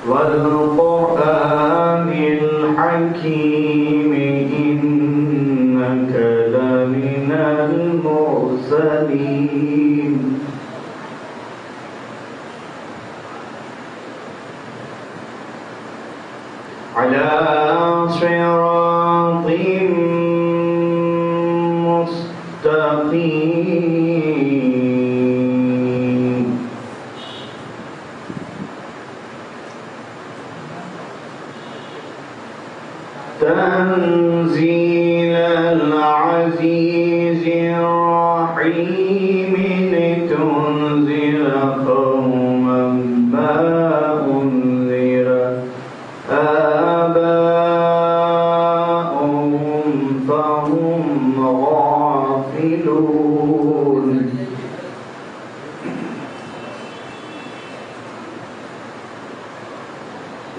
والقرآن الحكيم إنك لمن المرسلين على صراط مستقيم تنزيل العزيز الرحيم لتنذر قوما ما أنذر آباؤهم فهم غافلون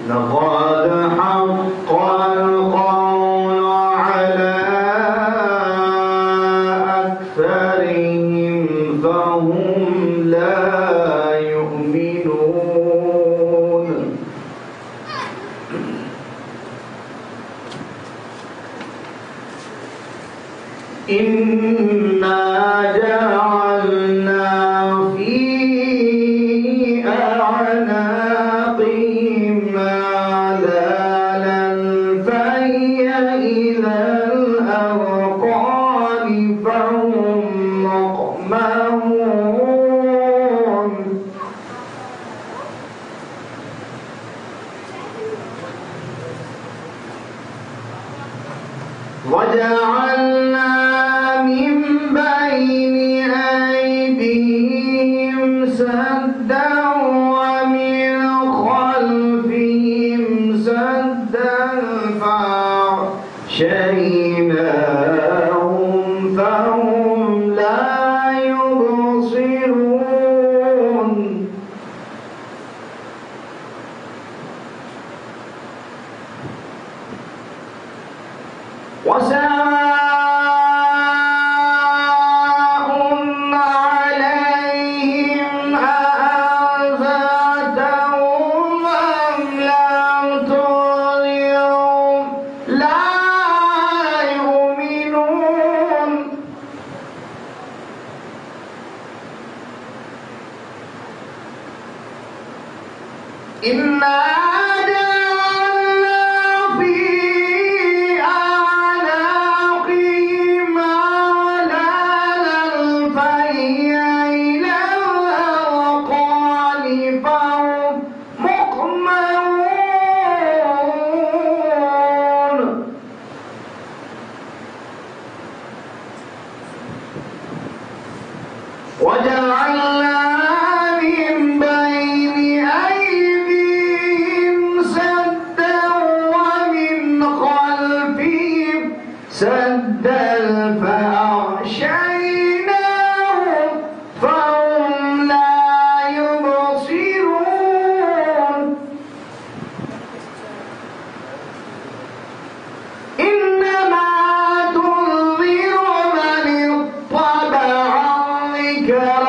لقد حق القول على أكثرهم فهم لا يؤمنون إنا جعلنا في أعناقهم أغلالا فهي إلى الأذقان فهم مقمحون وجعلنا من بين أيديهم سدا ومن خلفهم سدا فأغشيناهم فهم لا يبصرون وسواء عليهم أأنذرتهم أم لم تنذرهم لا يؤمنون إنا جعلنا في أعناقهم أغلالا فهي إلى الأذقان فهم مقمحون وجعلنا من بين أيديهم سدا ومن خلفهم سدا فأغشيناهم فهم لا يبصرون إنما تنذر من اتبع الذكر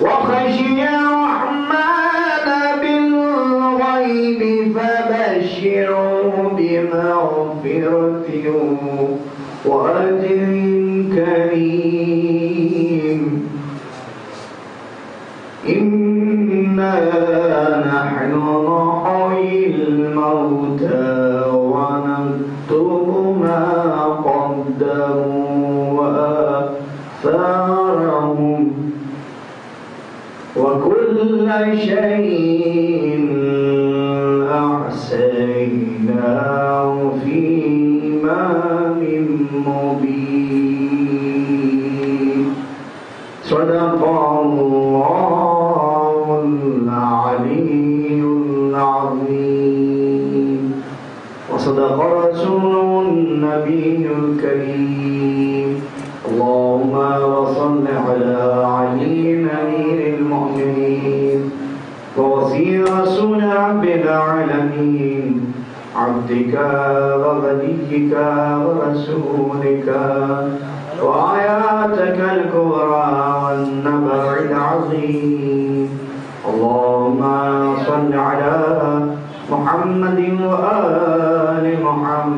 وخشي الرحمن بالغيب فبشره بمغفرة وأجر كريم إنا نحن نحيي الموتى ونكتب ما قدموا وآثارهم وكل شيء أحصيناه في إمام مبين صدق الله العلي العظيم وصدق رسوله النبي الكريم اللهم وصل على علي أمير المؤمنين ووصي رسول رب العالمين عبدك ووليك ورسولك وآياتك الكبرى والنبع العظيم. اللهم صل على محمد وآل محمد.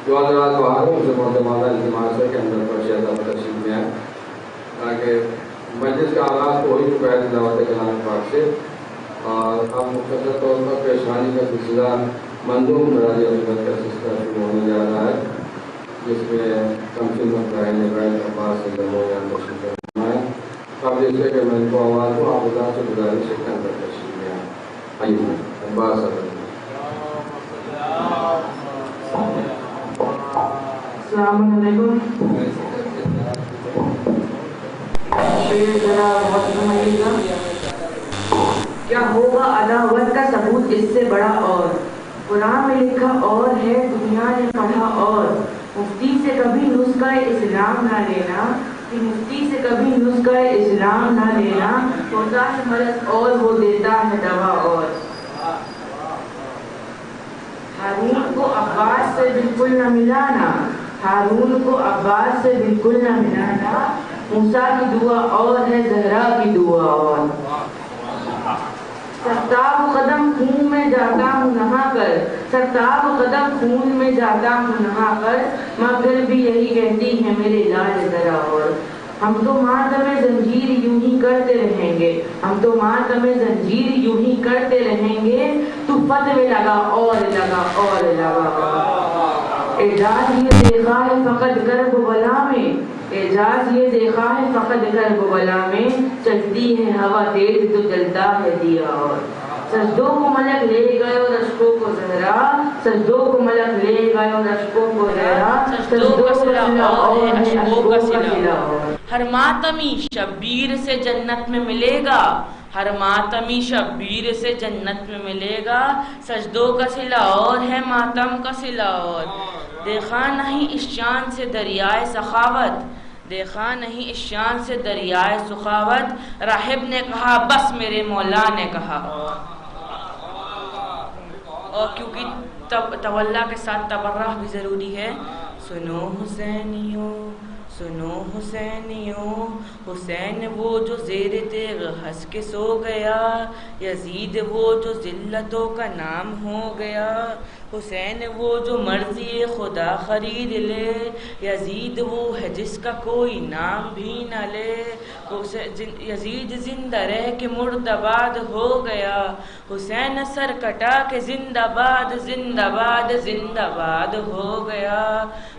جو حضرات باہر ہیں اسے معتمادہ التماس ہے کہ اندر پر شہزہ تشریف میں آئیں تاکہ مجلس کا آغاز تو ہو ہی چکا ہے تلاوت کلام پاک سے، اور اب مختصر طور پر پیشوانی کا سلسلہ منظوم براج عظمت کا سلسلہ شروع ہونے جا رہا ہے، جس میں تمثیل مطلع نبیل عباس سے درمیان تشریف فرمائیں. قبل اس سے کہ میں ان کو آواز دوں، آپ حضرات سے گزارش ہے کہ اندر تشریف میں آئیں. آئیے عباس حضرت. السلام علیکم. کیا ہوگا عداوت کا ثبوت اس سے بڑا؟ اور قرآن میں لکھا اور ہے، دنیا نے پڑھا اور. مفتی سے کبھی نسخہ اسلام نہ لینا، کہ مفتی سے کبھی نسخہ اسلام نہ لینا، ہوتا ہے مرض اور وہ دیتا ہے دوا. اور ہارون کو عباس سے بالکل نہ ملانا، ہارون کو عباس سے بالکل نہ ملانا، موسیٰ کی دعا اور ہے زہرا کی دعا. اور سرتاب قدم خون میں جاتا ہوں نہا کر، سرتاب قدم خون میں جاتا ہوں نہا کر، مگر بھی یہی کہتی ہے میرے لال ذرا. اور ہم تو ماتم زنجیر یوں ہی کرتے رہیں گے، ہم تو ماتم زنجیر یوں ہی کرتے رہیں گے، تو فتوے لگا اور لگا اور لگا. اعجاز یہ دیکھا ہے فقط کرب ولا میں، اعجاز یہ دیکھا ہے فقط کرب ولا میں، چلتی ہے ہوا تیز تو جلتا ہے دیا. اور سجدوں کو ملک لے گئے اور اشکوں کو زہرا، سجدوں کو ملک لے گئے اور اشکوں کو زہرا، سجدوں کا صلہ اور ہے اشکوں کا صلہ. ہر ماتمی شبیر سے جنت میں ملے گا، ہر ماتمی شبیر سے جنت میں ملے گا، سجدوں کا صلہ اور ہے ماتم کا صلہ. اور دیکھا نہیں اس شان سے دریائے سخاوت، دیکھا نہیں اس شان سے دریائے سخاوت، راہب نے کہا بس میرے مولا نے کہا. اور کیونکہ تولا کے ساتھ تبرہ بھی ضروری ہے. سنو حسینیوں، سنو حسینیوں، حسین وہ جو زیر تیغ ہنس کے سو گیا، یزید وہ جو ذلتوں کا نام ہو گیا، حسین وہ جو مرضی خدا خرید لے، یزید وہ ہے جس کا کوئی نام بھی نہ لے. یزید زندہ رہ کے مردہ باد ہو گیا، حسین سر کٹا کے زندہ باد زندہ باد زندہ باد ہو گیا.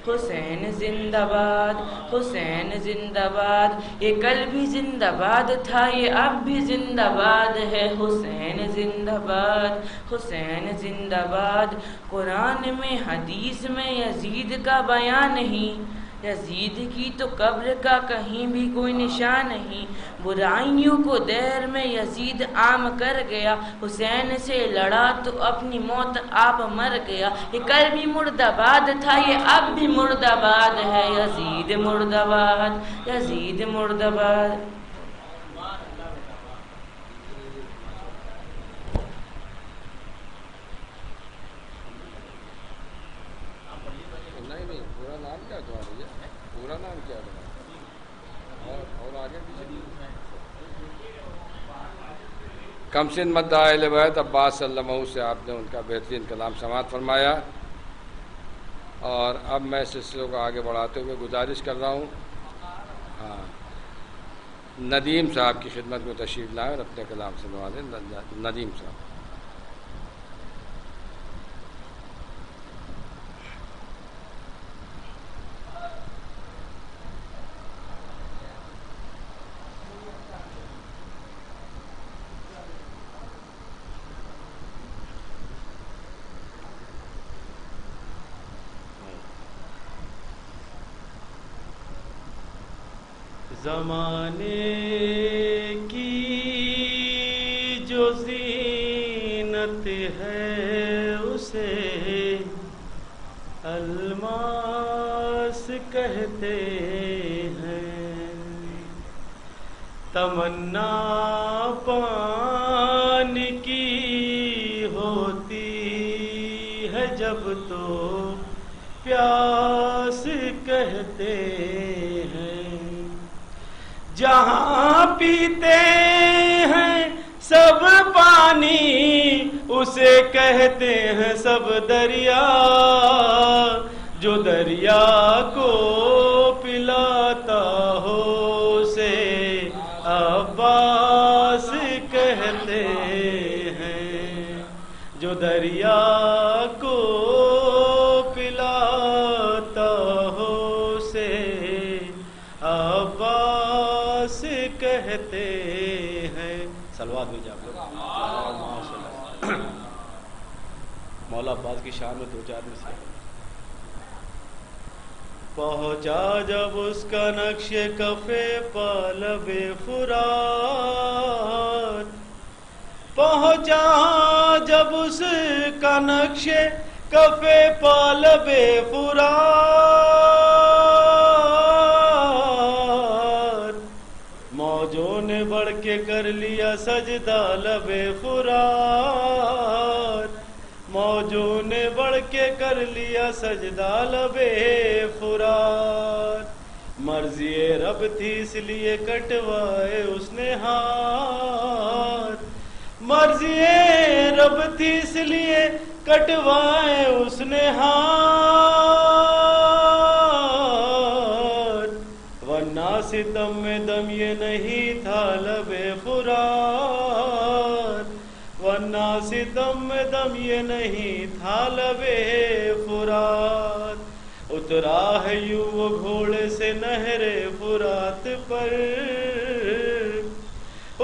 حسین زندہ باد، حسین زندہ باد، یہ کل بھی زندہ باد تھا یہ اب بھی زندہ باد ہے. حسین زندہ باد، حسین زندہ باد. قرآن میں حدیث میں یزید کا بیان نہیں، یزید کی تو قبر کا کہیں بھی کوئی نشان نہیں. برائیوں کو دیر میں یزید عام کر گیا، حسین سے لڑا تو اپنی موت آپ مر گیا. یہ کل بھی مردہ باد تھا یہ اب بھی مردہ باد ہے. یزید مردہ باد، یزید مردہ باد. کمسن مدعا اہل بیت عباس صلی اللہ علیہ وسلم سے آپ نے ان کا بہترین کلام سماعت فرمایا، اور اب میں سلسلوں کو آگے بڑھاتے ہوئے گزارش کر رہا ہوں ندیم صاحب کی خدمت میں تشریف لائیں اور اپنے کلام سے نوازیں. ندیم صاحب. زمانے کی جو زینت ہے اسے الماس کہتے ہیں، تمنا پانے کی ہوتی ہے جب تو پیاس کہتے ہیں، جہاں پیتے ہیں سب پانی اسے کہتے ہیں سب دریا، جو دریا کو پلاتا ہو اسے عباس کہتے ہیں، جو دریا کو پلاتا ہو اسے عباس کہتے ہیں۔ صلوات میں جا کر مولا عباس کی شان میں دو چار مثالیں۔ پہنچا جب اس کا نقش کف پالب فرات، پہنچا جب اس کا نقش کف پالب فرات، موجوں نے بڑھ کے کر لیا سجدہ لب فرات، موجوں نے بڑھ کے کر لیا سجدہ لب فرات، مرضی رب تھی اس لیے کٹوائے اس نے ہاتھ، مرضی رب تھی اس لیے کٹوائے اس نے ہاتھ، ورنہ ستم میں دم یہ نہیں تھا لب فرات، ورنہ ستم میں دم یہ نہیں تھا لب فرات، اترا ہے یوں وہ گھوڑے سے نہر فرات پر،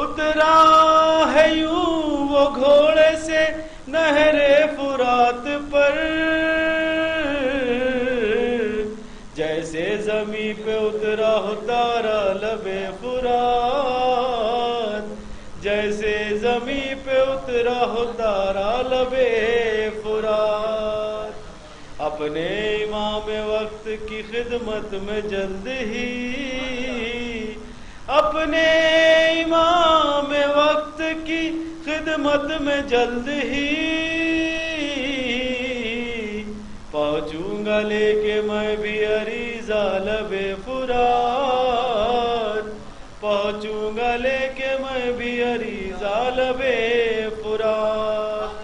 اترا ہے یوں وہ گھوڑے سے نہر فرات پر، جیسے زمیں پہ اترا ہو تارا لب فرات، جیسے زمیں پہ اترا ہو تارا لب فرات، اپنے امام وقت کی خدمت میں جلد ہی، اپنے امام وقت کی خدمت میں جلد ہی پہنچوں گا لے کے میں بھی عریضہ لب فرات، پہنچوں گا لے کے میں بھی عریضہ لب فرات،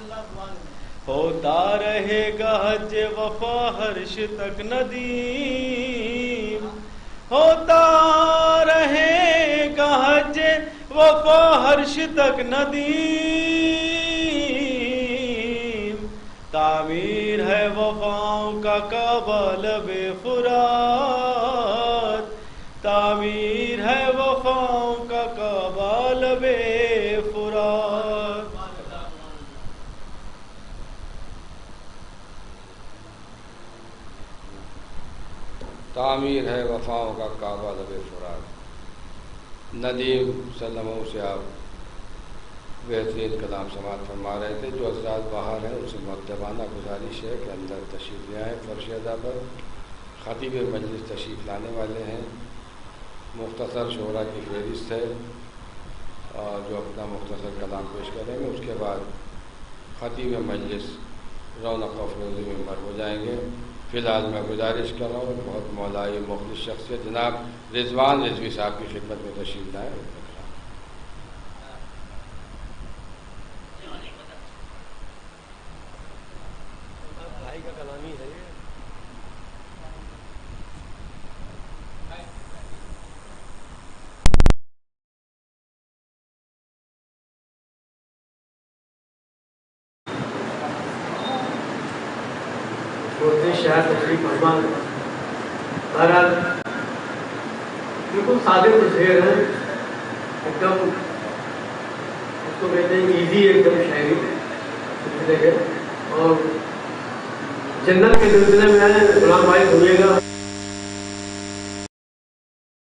ہوتا رہے گا حج وفا حرش تک ندیم، ہوتا رہے گا حج وفا حرش تک ندیم، تعمیر ہے وفاؤں کا کعبہ لب فرات، تعمیر ہے وفاؤں کا کعبہ لب فرات، تعمیر ہے وفاؤں کا کعبہ لب فرات۔ ندیم سلموں سے آپ بہترین کلام سماعت فرما رہے تھے۔ جو حضرات باہر ہیں ان سے مؤدبانہ گزارش ہے کہ اندر تشریف لے آئیں۔ فرش ادا پر خطیب مجلس تشریف لانے والے ہیں، مختصر شعرا کی فہرست ہے اور جو اپنا مختصر کلام پیش کریں گے، اس کے بعد خطیب مجلس رونق و فروز ممبر ہو جائیں گے۔ فی الحال میں گزارش کر رہا ہوں بہت مولائی مخلص شخصیت جناب رضوان رضوی صاحب کی خدمت میں تشریف لائیں۔ بھائی کا کلام ہی ہے یہ۔ شاید تشریف فرما بہرحال بالکل صادق شعر ہے، ایک دم اس کو کہتے ہیں ایزی، ایک دم شاعری ہے اور جنت کے سلسلے میں غلام بھائی سنیے گا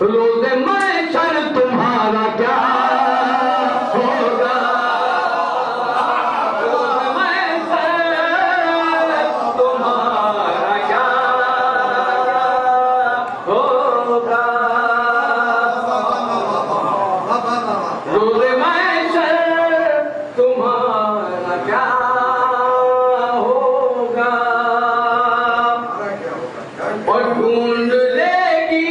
روز محشر تمہارا کیا ہوگا؟ روز محشر تمہارا کیا ہوگا؟ روز محشر تمہارا کیا ہوگا؟ اور ڈھونڈ لے گی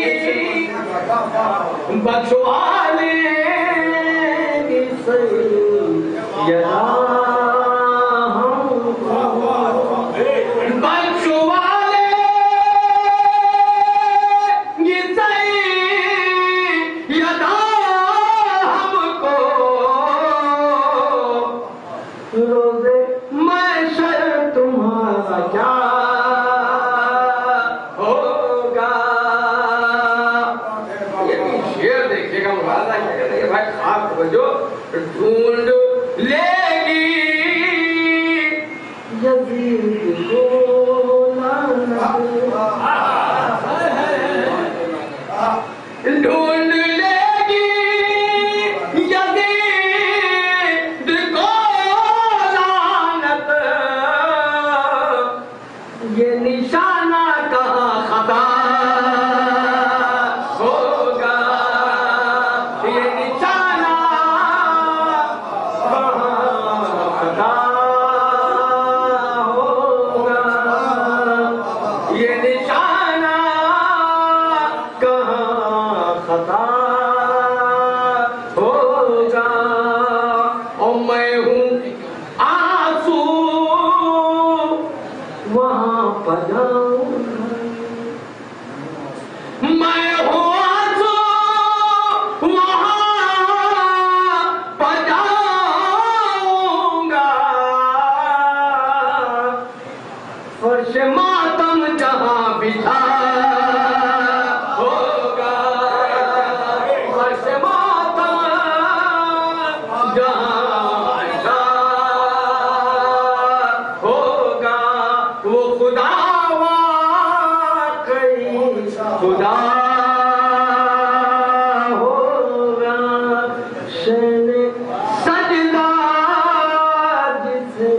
بخشوانے کی سیدہ ہم کو، بخشوانے کی سیدہ ہم کو، روز محشر تمہارا کیا ہوگا؟ شیر دیکھیے گا مغازہ کیا کہتے ہیں بھائی خواب توجہ ڈھونڈ لے گی یزید کو ڈھونڈ لے گی یزید کو لعنت، یہ نشانہ کہاں خطا ہوگا؟ یہ نشانہ کہاں خطا ہوگا؟ یہ نشانہ کہاں خطا ہوگا؟ اور میں ہوں آنسو وہاں پجاؤں گا، میں ہوں آنسو وہاں پجاؤں گا، فرش ماتم جہاں بچھا ہوگا، فرش ماتم جہاں بچھا ہوگا، وہ خدا واقعی خدا ہوگا، شین سجدہ جسے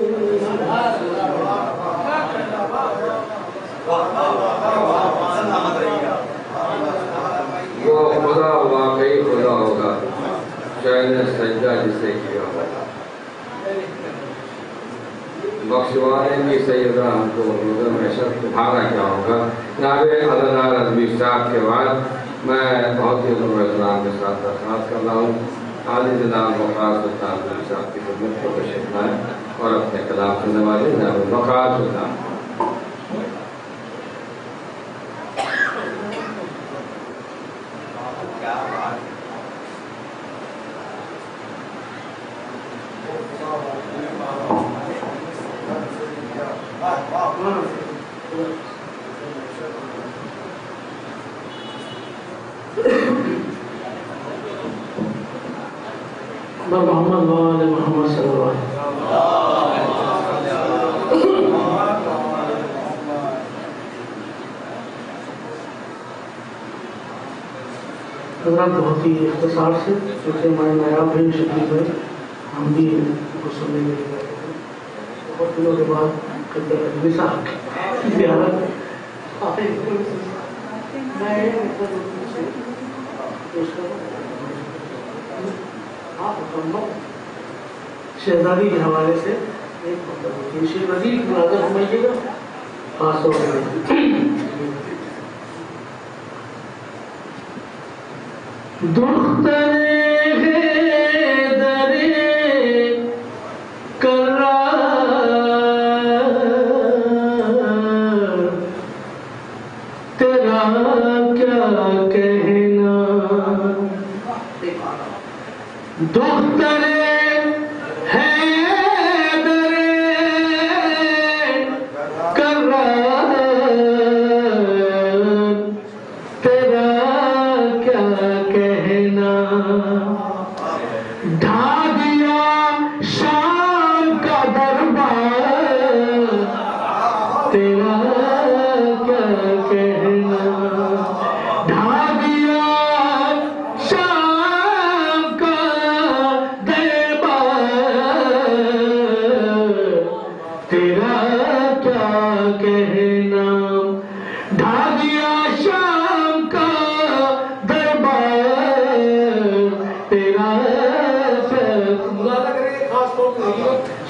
وہ خدا واقعی خدا ہوگا، شاید سجدہ جسے کیا ہوگا۔ بخشوانے کی سیدہ ہم کو روز محشر تمہارا کیا ہوگا۔ جناب عزیزان رضوی صاحب کے بعد میں بہت ہی عظیم احترام کے ساتھ درخواست کر رہا ہوں عالی جناب وقار سلطان صاحب کی خدمت کو تشریف لائیں اور اپنے کلام سننے والے جناب وقار سلطان۔ محمد وآل محمد صلی اللہ علیہ وسلم۔ بہت ہی اختصار سے کیونکہ ہمارے نایاب بھائی شکریہ ہے، ہم بھی کو سننے کے لیے بہت دنوں کے بعد رضوی صاحب کی زیارت شہزادی کے حوالے سے ایک شیخ نظیر کی مناظر سمجھیے گا خاص طور پر۔ دختر حیدر کرار تیرا کیا کہنا، دختر حیدر کرار تیرا کیا کہنا،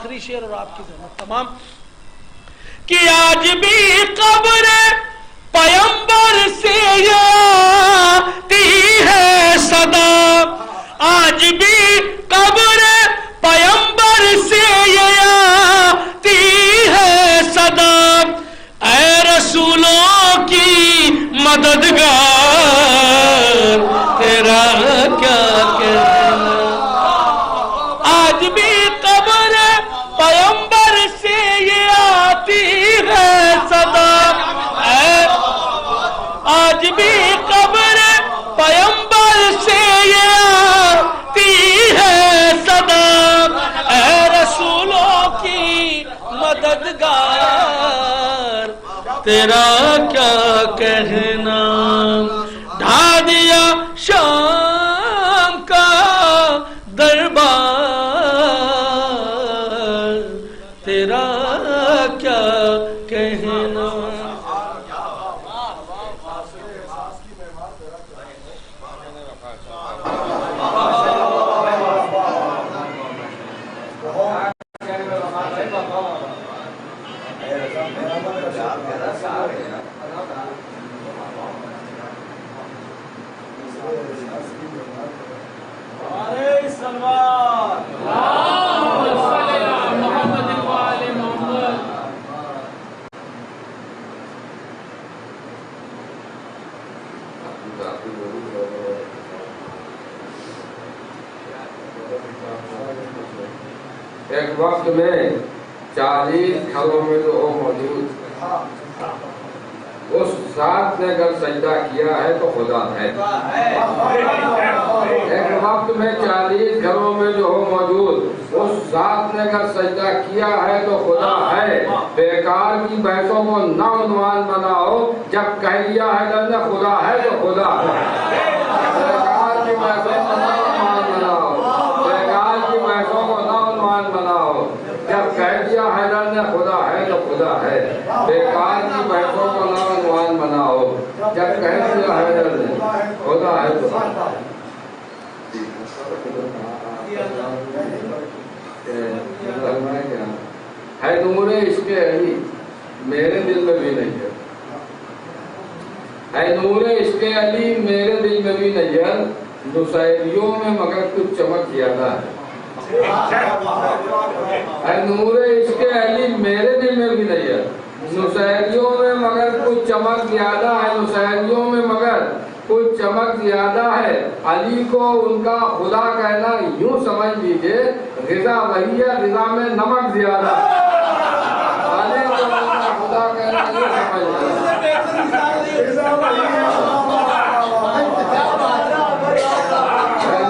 آخری شعر اور آپ کی زحمت تمام. کہ آج بھی قبر پیمبر سے آتی ہے صدا، آج بھی قبر پیمبر سے آتی ہے صدا، اے رسولوں کی مددگار تیرا کیا کہنا. آج بھی قبر پیمبر سے یہ آتی ہے صدا، آج بھی قبر پیمبر سے یہ آتی ہے صدا، اے رسولوں کی مددگار تیرا کیا کہنا. ڈھا دیا شام کا دربار تیرا کیا کہنا. ایک وقت میں 40 گھروں میں جو ہو موجود، اس ذات نے اگر سجدہ کیا ہے تو خدا ہے. ایک وقت میں 40 گھروں میں جو ہو موجود، اس ذات نے اگر سجدہ کیا ہے تو خدا ہے. بیکار کی بحثوں کو نہ عنوان بناؤ، جب کہہ دیا ہے در نے خدا ہے تو خدا ہے. بیکار کی بحثوں کو نہ عنوان بناؤ، بیکار کی بحثوں کو نہ عنوان بناؤ، جب کہہ دیا حیدر نے خدا ہے تو خدا ہے. بیکار کی بحثوں کو نہ عنوان بناؤ، جب کہہ دیا حیدر نے خدا ہے تو ہے. نور عشق علی میرے دل میں بھی نہیں ہے نور عشق علی میرے دل میں بھی نہیں ہے. نصیریوں میں مگر کچھ چمک زیادہ ہے. نور عشق علی میرے دل میں بھی نہیں ہے. نصیریوں میں مگر کچھ چمک زیادہ ہے. نصیریوں میں مگر کچھ چمک زیادہ ہے. علی کو ان کا خدا کہنا یوں سمجھ لیجئے، غذا وہی ہے، غذا میں نمک زیادہ ہے. علی کو ان کا خدا کہنا یوں سمجھ لیجئے.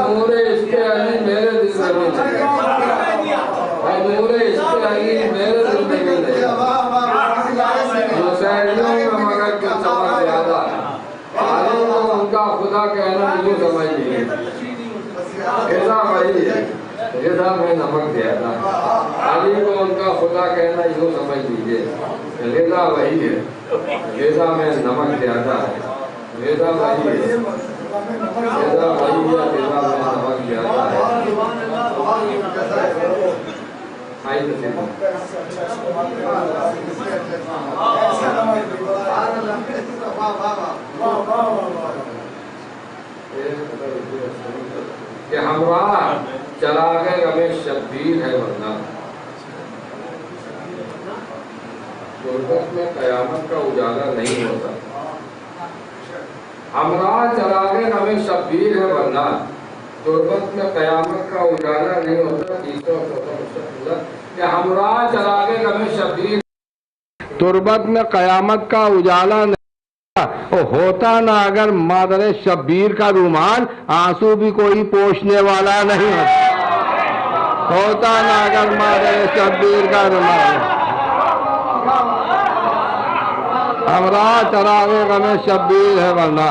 نور عشق علی میرے دل میں بھی نہیں ہے. نور عشق علی میرے دل میں بھی نہیں ہے. نصیریوں میں مگر کچھ چمک زیادہ ہے. علی کو ان کا خدا کہنا یوں سمجھ لیجئے، غذا وہی ہے، غذا میں نمک زیادہ ہے. علی کو ان کا خدا کہنا یوں سمجھ لیجئے، غذا وہی ہے، غذا میں نمک زیادہ ہے. غذا وہی ہے، غذا وہی ہے، غذا میں نمک زیادہ ہے. کہ ہمراہ چراغ غم شبیر ہے ورنہ غربت میں قیامت کا اجالا نہیں ہوتا. ہمراہ چراغ غم شبیر ہے ورنہ غربت میں قیامت کا اجالا نہیں ہوتا. کہ ہمراہ چراغ غم شبیر تربت میں قیامت کا اجالا نہیں ہوتا. نہ اگر مادر شبیر کا رومال آنسو بھی کوئی پوچھنے والا نہیں ہوتا. نہ اگر مادر شبیر کا رومال. ہمراہ چراغ غم شبیر ہے ورنہ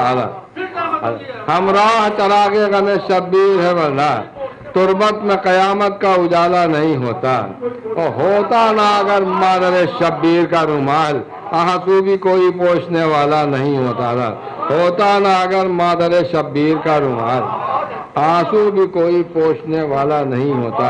ہمراہ چراغ غم شبیر ہے ورنہ تربت میں قیامت کا اجالا نہیں ہوتا. ہوتا نہ اگر مادر شبیر کا رومال آنسو بھی کوئی پوچھنے والا نہیں ہوتا. ہوتا نہ اگر مادر شبیر کا رومال آنسو بھی کوئی پوچھنے والا نہیں ہوتا.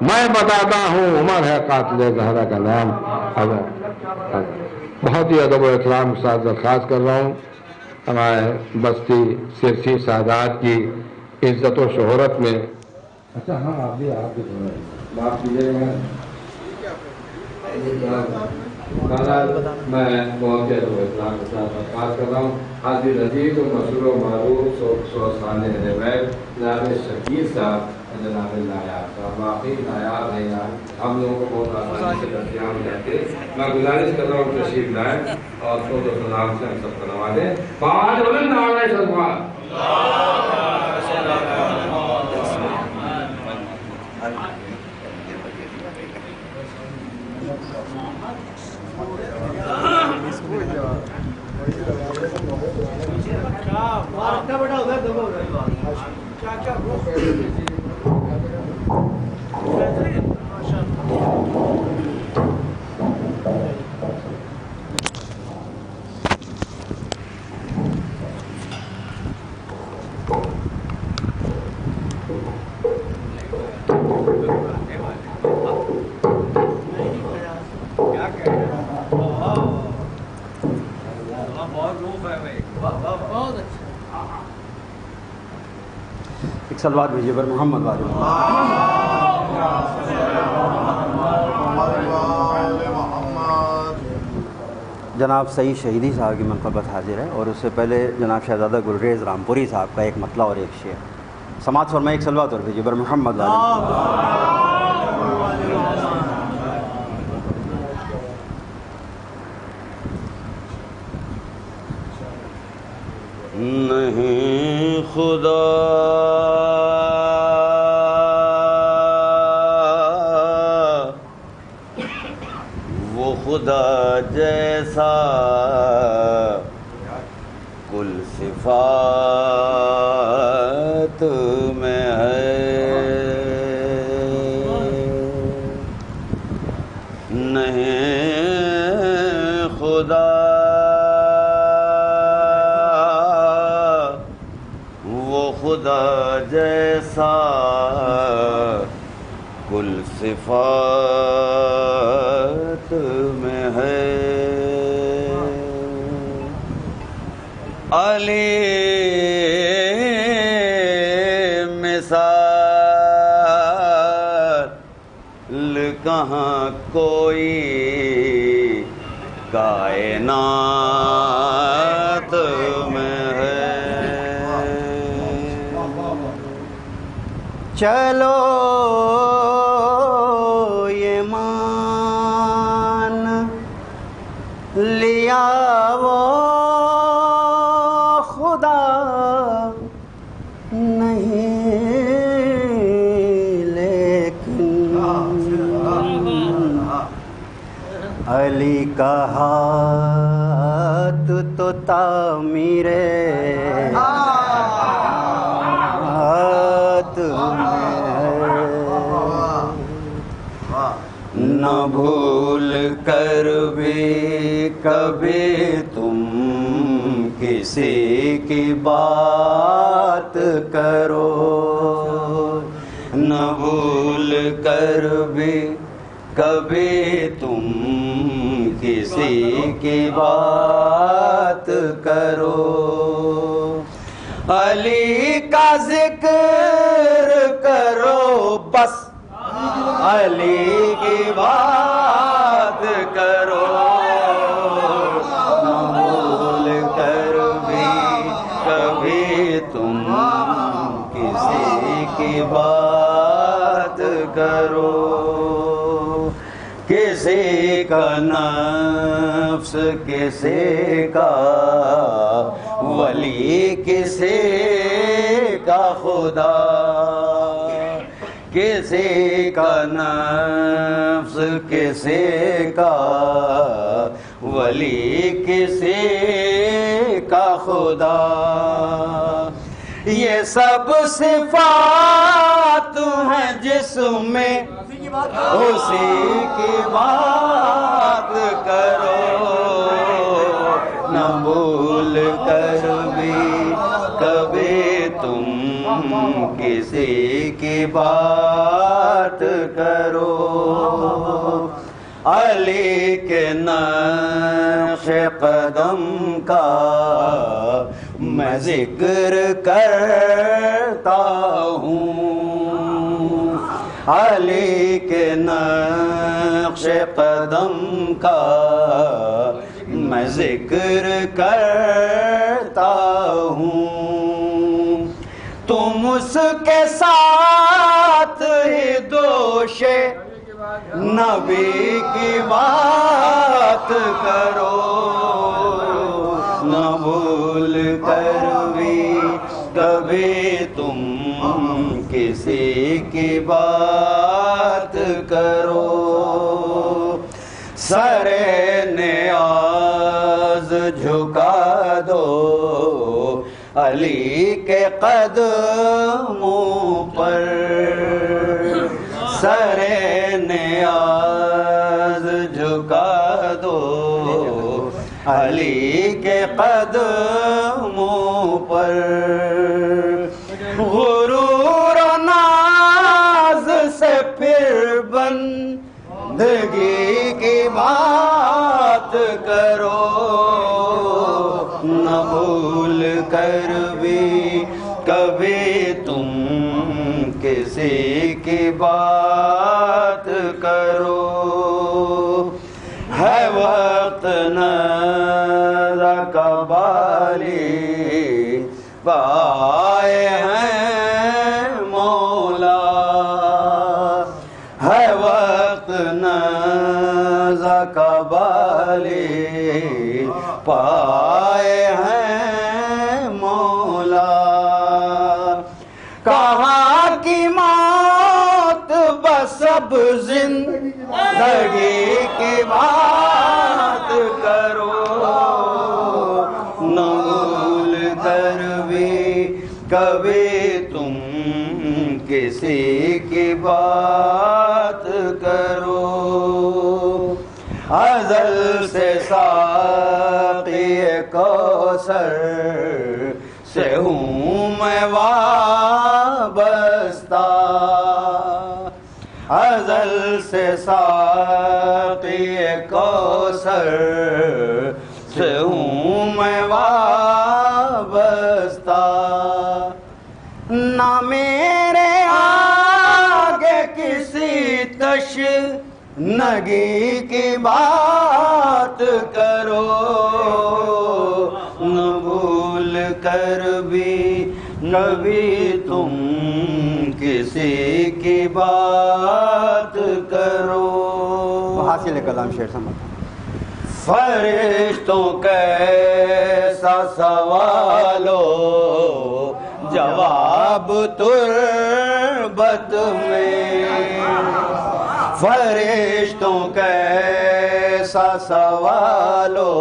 میں بتاتا ہوں عمر ہے قاتل زہرا کا نام. بہت ہی ادب و احترام کے ساتھ درخواست کر رہا ہوں ہمارے بستی سرسی سادات کی عزت و شہرت میں. اچھا ہاں آپ بھی بات کیجیے گا. میں بہت ہی ادب و احترام کے ساتھ درخواست کر رہا ہوں حاضر عزیز و مشہور و معروف جناب شکیل صاحب، جناب نایاب صاحب. واقعی نایاب ہے یار، ہم لوگوں کو بہت آسانی سے دستیاب ہو جاتے. میں گزارش کر رہا ہوں تشریف لائیں اور خود و سلام سے ہم سب کو نوازیں. باہر بلند نعرہ تکبیر. ایک سلوات بھیجیے پر محمد والے. جناب سعید شہیدی صاحب کی منقبت حاضر ہے اور اس سے پہلے جناب شہزادہ گلریز رامپوری صاحب کا ایک مطلع اور ایک شعر. سماعت فرمائے ایک سلوات اور بھیجیے پر محمد والے. نہیں خدا وہ خدا جیسا کل صفات میں ہے، نہیں خدا خدا جیسا کل صفات میں ہے. علی مثال کہاں کوئی کائنات میں ہے. چلو یہ مان لیا وہ خدا نہیں، لیکن علی کا ہاتھ تو تعمیر نہ بھول کر بھی کبھی تم کسی کی بات کرو، نہ بھول کر بھی کبھی تم کسی کی بات کرو. علی کا ذکر کرو بس، علی کی بات کرو، نہ بھول کر بھی کبھی تم کسی کی بات کرو. کسی کا نفس کسی کا ولی کسی کا خدا، کسی کا نفس کسی کا ولی کسی کا خدا. یہ سب صفات ہیں جس میں اسی کی بات کرو، نہ بھول کر بھی کبھی تم کسی کی بات کرو، علی کے نقش قدم کا میں ذکر کرتا ہوں، علی کے نقش قدم کا میں ذکر کرتا ہوں، تم اس کے ساتھ ہی دوش نبی کی بات کرو، نہ بھول کر بھی کبھی تم کسی کی بات کرو، سر نیاز جھکا دو علی کے قدموں پر، سر نیاز جھکا دو علی کے قدموں پر، غرور و ناز سے پھر بندگی کی بات کرو، نہ بھول کر بھی کبھی تم کسی کی بات کرو، ہے وقت نظر کا بالی پائے ہیں مولا، ہے وقت نظر کا بالی پائے ہیں مولا، کہاں کی موت بس اب زندگی کی بات کرو، نہ بھول کر بھی کبھی تم کسی کی بات کرو، ازل سے ساقی کوثر سے ہوں میں وابستہ، ازل سے ساقی کوثر سے ہوں میں وابستہ، نہ میرے آگے کسی تشنگی کی بات کرو، نہ بھول کر بھی کبھی تم کسی کی بات کرو، حاصل کلام شعر سمجھ، فرشتوں کیسا سوالو جواب تربت میں، فرشتوں کیسا سوالو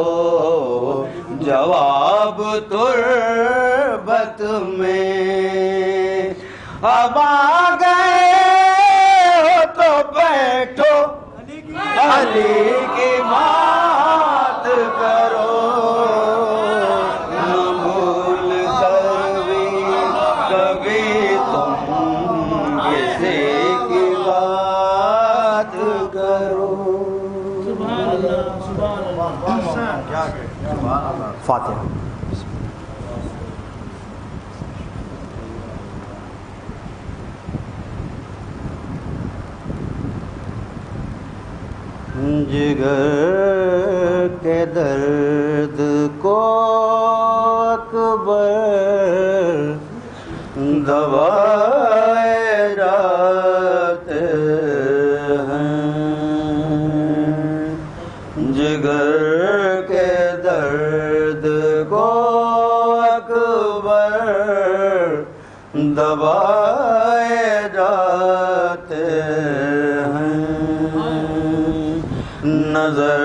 جواب تربت میں، اب آ گئے ہو تو بیٹھو علی کی بات کرو، نہ بھول کر بھی کبھی تم کسی کی بات کرو، فاتحہ۔ جگر کے درد کو اکبر دوائے جاتے ہیں، جگر کے درد کو اکبر دوائے جاتے ہیں، نظر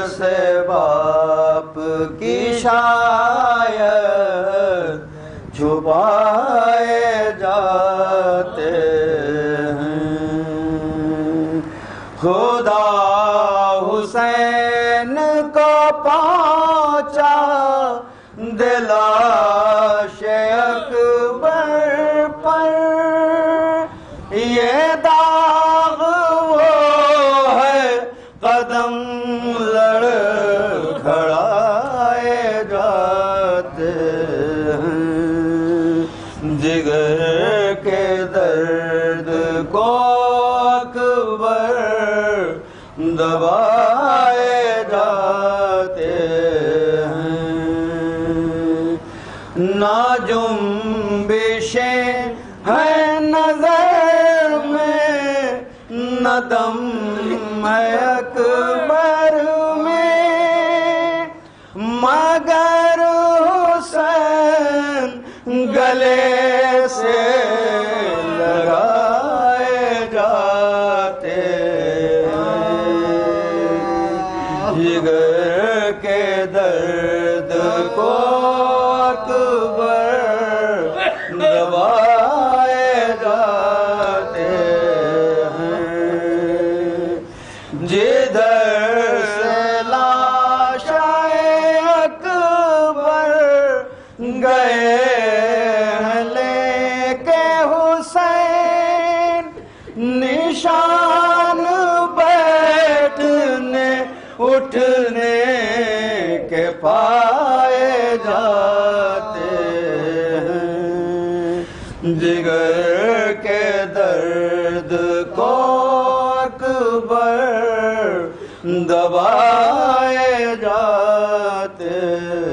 سے باپ کی شاید چھپائے جاتے ہیں، خدا حسین کو پہنچا دلاش اکبر قدم لڑکھڑائے جاتے ہیں، جگر کے درد کو اکبر دبائے جاتے ہیں، نہ جنبشیں ہیں نظر میں، نہ دم ہے اکبر میں، مگر حسین گلے سے لگائے جاتے ہیں، جگر کے درد کو اکبر دبائے جاتے ہیں، جدھر سے لاشائے اکبر گئے ہیں لے کے حسین، نشان بیٹھنے اٹھنے کے پائے جاتے ہیں، جگر کے درد کو اکبر دبائے جاتے ہیں۔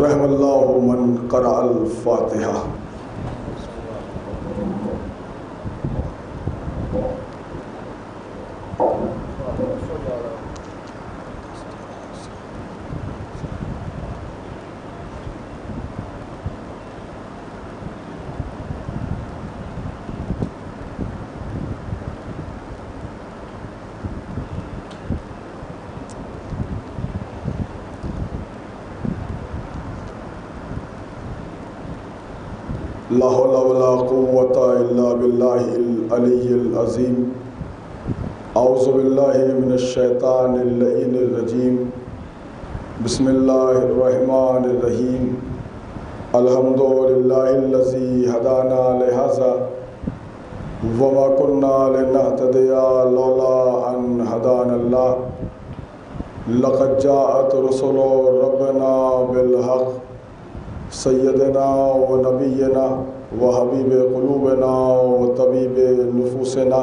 رحم اللہ من قرأ الفاتحہ۔ لا حول ولا قوة إلا بالله العلي العظيم۔ اعوذ باللہ من الشیطان اللعین الرجیم۔ بسم اللہ الرحمن الرحیم۔ الحمد للہ الذی ہدانا لہذا وما كنا لنہتدی لولا ان ہدانا اللہ۔ لقد جاءت رسل ربنا بالحق سیدنا و نبینا و حبیب قلوبنا و طبیب نفوسنا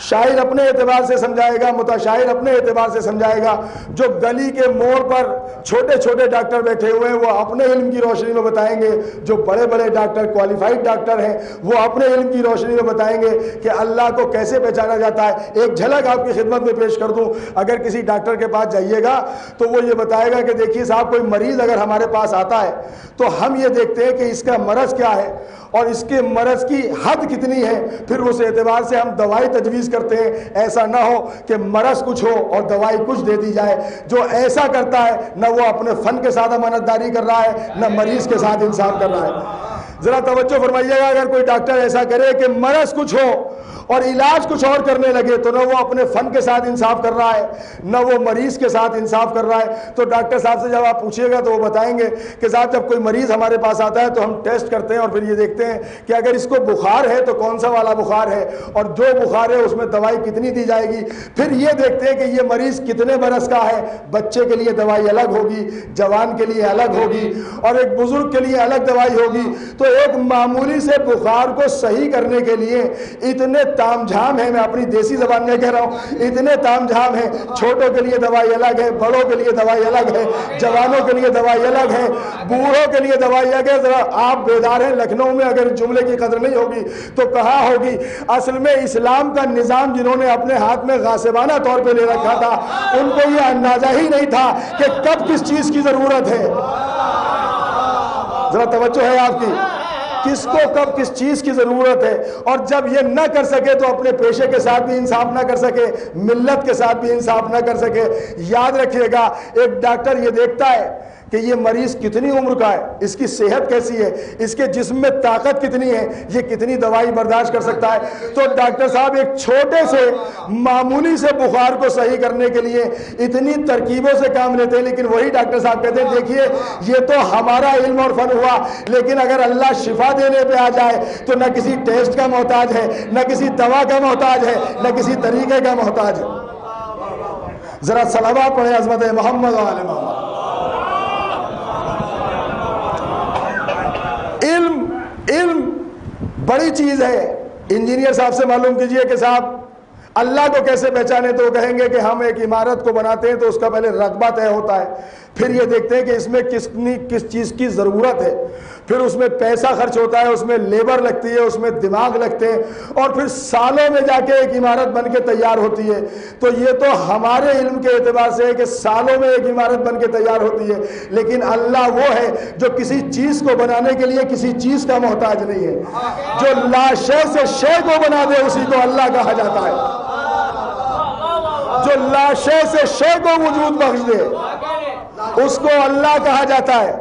شاعر اپنے اعتبار سے سمجھائے گا, متشاعر اپنے اعتبار سے سمجھائے گا, جو گلی کے موڑ پر چھوٹے چھوٹے ڈاکٹر بیٹھے ہوئے ہیں وہ اپنے علم کی روشنی میں بتائیں گے, جو بڑے بڑے ڈاکٹر کوالیفائڈ ڈاکٹر ہیں وہ اپنے علم کی روشنی میں بتائیں گے کہ اللہ کو کیسے پہچانا جاتا ہے. ایک جھلک آپ کی خدمت میں پیش کر دوں, اگر کسی ڈاکٹر کے پاس جائیے گا تو وہ یہ بتائے گا کہ دیکھیے صاحب کوئی مریض اگر ہمارے پاس آتا ہے تو ہم یہ دیکھتے ہیں کہ اس کا مرض کیا ہے اور اس کے مرض کی حد کتنی ہے, پھر اس اعتبار سے ہم دوائی تجویز کرتے ہیں. ایسا نہ ہو کہ مرض کچھ ہو اور دوائی کچھ دے دی جائے. جو ایسا کرتا ہے نہ وہ اپنے فن کے ساتھ امانتداری کر رہا ہے نہ مریض کے ساتھ انصاف کر رہا ہے. ذرا توجہ فرمائیے گا, اگر کوئی ڈاکٹر ایسا کرے کہ مرض کچھ ہو اور علاج کچھ اور کرنے لگے تو نہ وہ اپنے فن کے ساتھ انصاف کر رہا ہے نہ وہ مریض کے ساتھ انصاف کر رہا ہے. تو ڈاکٹر صاحب سے جب آپ پوچھیے گا تو وہ بتائیں گے کہ صاحب جب کوئی مریض ہمارے پاس آتا ہے تو ہم ٹیسٹ کرتے ہیں اور پھر یہ دیکھتے ہیں کہ اگر اس کو بخار ہے تو کون سا والا بخار ہے اور جو بخار ہے اس میں دوائی کتنی دی جائے گی. پھر یہ دیکھتے ہیں کہ یہ مریض کتنے برس کا ہے, بچے کے لیے دوائی الگ ہوگی, جوان کے لیے الگ ہوگی اور ایک بزرگ کے لیے الگ دوائی ہوگی. تو ایک معمولی سے بخار کو صحیح کرنے کے لیے اتنے تام جھام ہیں, میں اپنی دیسی زبان میں کہہ رہا ہوں, اتنے تام جھام ہیں. چھوٹوں کے لیے دوائی الگ ہے, بڑوں کے لیے دوائی الگ ہے, جوانوں کے لیے دوائی الگ ہے, بوڑھوں کے لیے دوائی الگ ہے. ذرا آپ بیدار ہیں, لکھنؤ میں اگر جملے کی قدر نہیں ہوگی تو کہاں ہوگی. اصل میں اسلام کا نظام جنہوں نے اپنے ہاتھ میں غاصبانہ طور پہ لے رکھا تھا ان کو یہ اندازہ ہی نہیں تھا کہ کب کس چیز کی ضرورت ہے. ذرا توجہ ہے آپ کی, کس کو کب کس چیز کی ضرورت ہے. اور جب یہ نہ کر سکے تو اپنے پیشے کے ساتھ بھی انصاف نہ کر سکے, ملت کے ساتھ بھی انصاف نہ کر سکے. یاد رکھیے گا, ایک ڈاکٹر یہ دیکھتا ہے کہ یہ مریض کتنی عمر کا ہے, اس کی صحت کیسی ہے, اس کے جسم میں طاقت کتنی ہے, یہ کتنی دوائی برداشت کر سکتا ہے. تو ڈاکٹر صاحب ایک چھوٹے سے معمولی سے بخار کو صحیح کرنے کے لیے اتنی ترکیبوں سے کام لیتے ہیں. لیکن وہی ڈاکٹر صاحب کہتے ہیں دیکھیے یہ تو ہمارا علم اور فن ہوا, لیکن اگر اللہ شفا دینے پہ آ جائے تو نہ کسی ٹیسٹ کا محتاج ہے, نہ کسی دوا کا محتاج ہے, نہ کسی طریقے کا محتاج ہے. ذرا صلوات پڑھیں عظمت محمد و آل محمد. علم بڑی چیز ہے. انجینئر صاحب سے معلوم کیجئے کہ صاحب اللہ کو کیسے پہچانے, تو وہ کہیں گے کہ ہم ایک عمارت کو بناتے ہیں تو اس کا پہلے رقبہ طے ہوتا ہے, پھر یہ دیکھتے ہیں کہ اس میں کس چیز کی ضرورت ہے, پھر اس میں پیسہ خرچ ہوتا ہے, اس میں لیبر لگتی ہے, اس میں دماغ لگتے ہیں, اور پھر سالوں میں جا کے ایک عمارت بن کے تیار ہوتی ہے. تو یہ تو ہمارے علم کے اعتبار سے ہے کہ سالوں میں ایک عمارت بن کے تیار ہوتی ہے, لیکن اللہ وہ ہے جو کسی چیز کو بنانے کے لیے کسی چیز کا محتاج نہیں ہے. جو لا شے سے شے کو بنا دے اسی کو اللہ کہا جاتا ہے. جو لا شے سے شے کو وجود بخش دے اس کو اللہ کہا جاتا ہے.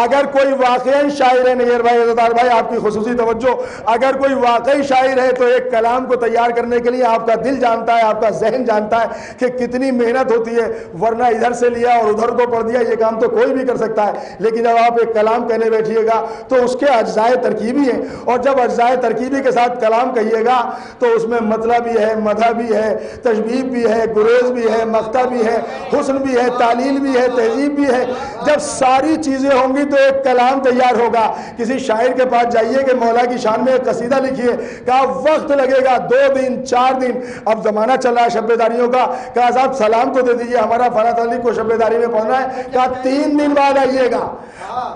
اگر کوئی واقعی شاعر ہے, نیر بھائی, عزتدار بھائی, آپ کی خصوصی توجہ, اگر کوئی واقعی شاعر ہے تو ایک کلام کو تیار کرنے کے لیے آپ کا دل جانتا ہے, آپ کا ذہن جانتا ہے کہ کتنی محنت ہوتی ہے, ورنہ ادھر سے لیا اور ادھر کو پڑھ دیا, یہ کام تو کوئی بھی کر سکتا ہے. لیکن جب آپ ایک کلام کہنے بیٹھیے گا تو اس کے اجزائے ترکیبی ہیں, اور جب اجزائے ترکیبی کے ساتھ کلام کہیے گا تو اس میں مطلب بھی ہے, مدح بھی ہے, تشبیہ بھی ہے, گریز بھی ہے, مقطع بھی ہے, حسن بھی ہے, تعلیل بھی ہے, تہذیب بھی ہے. جب ساری چیزیں ہوں گی تو ایک کلام تیار ہوگا. کسی شاعر کے پاس جائیے کہ مولا کی شان میں ایک قصیدہ لکھیے, کہا وقت لگے گا 2 دن 4 دن. اب زمانہ چل رہا ہے شب داریوں کا, کہا صاحب سلام تو دے دیجئے, ہمارا فلاں تعلق کو شب داری میں پہنچنا ہے, کہا 3 دن بعد آئیے گا.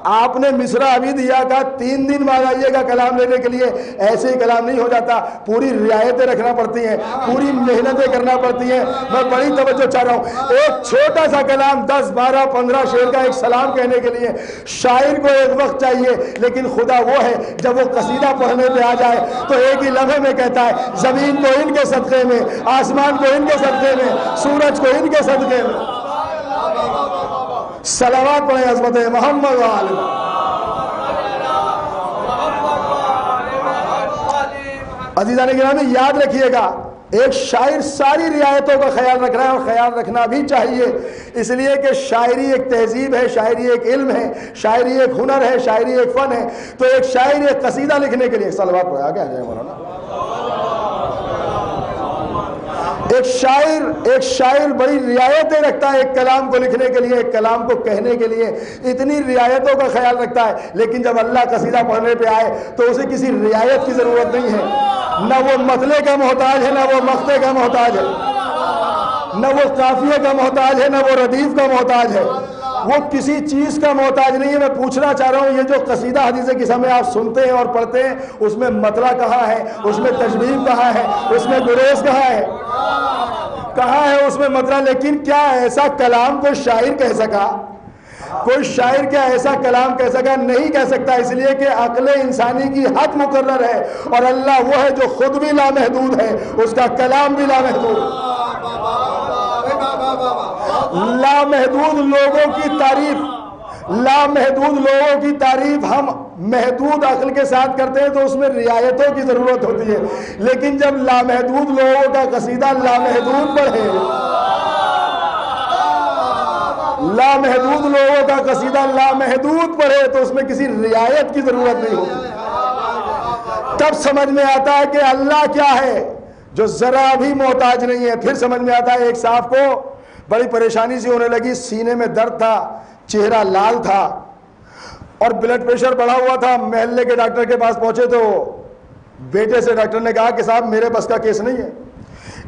آپ نے مصرع ابھی دیا, کہا 3 دن بعد آئیے گا کلام لینے کے لیے. ایسے ہی کلام نہیں ہو جاتا, پوری رعایتیں رکھنا پڑتی ہیں, پوری محنتیں کرنا پڑتی ہیں. میں بڑی توجہ چاہ رہا ہوں, ایک چھوٹا سا کلام 10 12 15 شعر کا ایک سلام کہنے کے لیے شاعر کو ایک وقت چاہیے, لیکن خدا وہ ہے جب وہ قصیدہ پڑھنے پہ آ جائے تو ایک ہی لمحے میں کہتا ہے زمین کو ان کے صدقے میں, آسمان کو ان کے صدقے میں, سورج کو ان کے صدقے میں. صلوات پڑھیں عظمت محمد و آل محمد. عزیزان گرامی یاد رکھیے گا, ایک شاعر ساری رعایتوں کا خیال رکھ رہا ہے, اور خیال رکھنا بھی چاہیے, اس لیے کہ شاعری ایک تہذیب ہے, شاعری ایک علم ہے, شاعری ایک ہنر ہے, شاعری ایک فن ہے. تو ایک شاعر ایک قصیدہ لکھنے کے لیے, صلوات پڑھیں, آگے آ جائیں مولانا. ایک شاعر بڑی رعایتیں رکھتا ہے ایک کلام کو لکھنے کے لیے، ایک کلام کو کہنے کے لیے اتنی رعایتوں کا خیال رکھتا ہے، لیکن جب اللہ قصیدہ پڑھنے پہ آئے تو اسے کسی رعایت کی ضرورت نہیں ہے، نہ وہ مطلع کا محتاج ہے، نہ وہ مقطع کا محتاج ہے، نہ وہ قافیے کا محتاج ہے، نہ وہ ردیف کا محتاج ہے، وہ کسی چیز کا محتاج نہیں ہے۔ میں پوچھنا چاہ رہا ہوں یہ جو قصیدہ حدیث قسم میں آپ سنتے ہیں اور پڑھتے ہیں اس میں مطلع کہاں ہے، اس میں تشبیہ کہاں ہے، اس میں گریز کہاں ہے اس میں مطلع؟ لیکن کیا ایسا کلام کوئی شاعر کہہ سکا؟ کوئی شاعر کیا ایسا کلام کہہ سکا؟ نہیں کہہ سکتا، اس لیے کہ عقل انسانی کی حد مقرر ہے، اور اللہ وہ ہے جو خود بھی لامحدود ہے، اس کا کلام بھی لامحدود ہے۔ لامحدود لوگوں کی تعریف ہم محدود عقل کے ساتھ کرتے ہیں تو اس میں رعایتوں کی ضرورت ہوتی ہے، لیکن جب لامحدود لوگوں کا قصیدہ لامحدود پڑھے، لامحدود لوگوں کا قصیدہ لامحدود پڑھے تو اس میں کسی رعایت کی ضرورت نہیں ہوتی۔ تب سمجھ میں آتا ہے کہ اللہ کیا ہے جو ذرا بھی محتاج نہیں ہے۔ پھر سمجھ میں آتا ہے ایک صاحب کو بڑی پریشانی سی ہونے لگی، سینے میں درد تھا، چہرہ لال تھا اور بلڈ پریشر بڑھا ہوا تھا۔ محلے کے ڈاکٹر کے پاس پہنچے تو بیٹے سے ڈاکٹر نے کہا کہ صاحب میرے بس کا کیس نہیں ہے،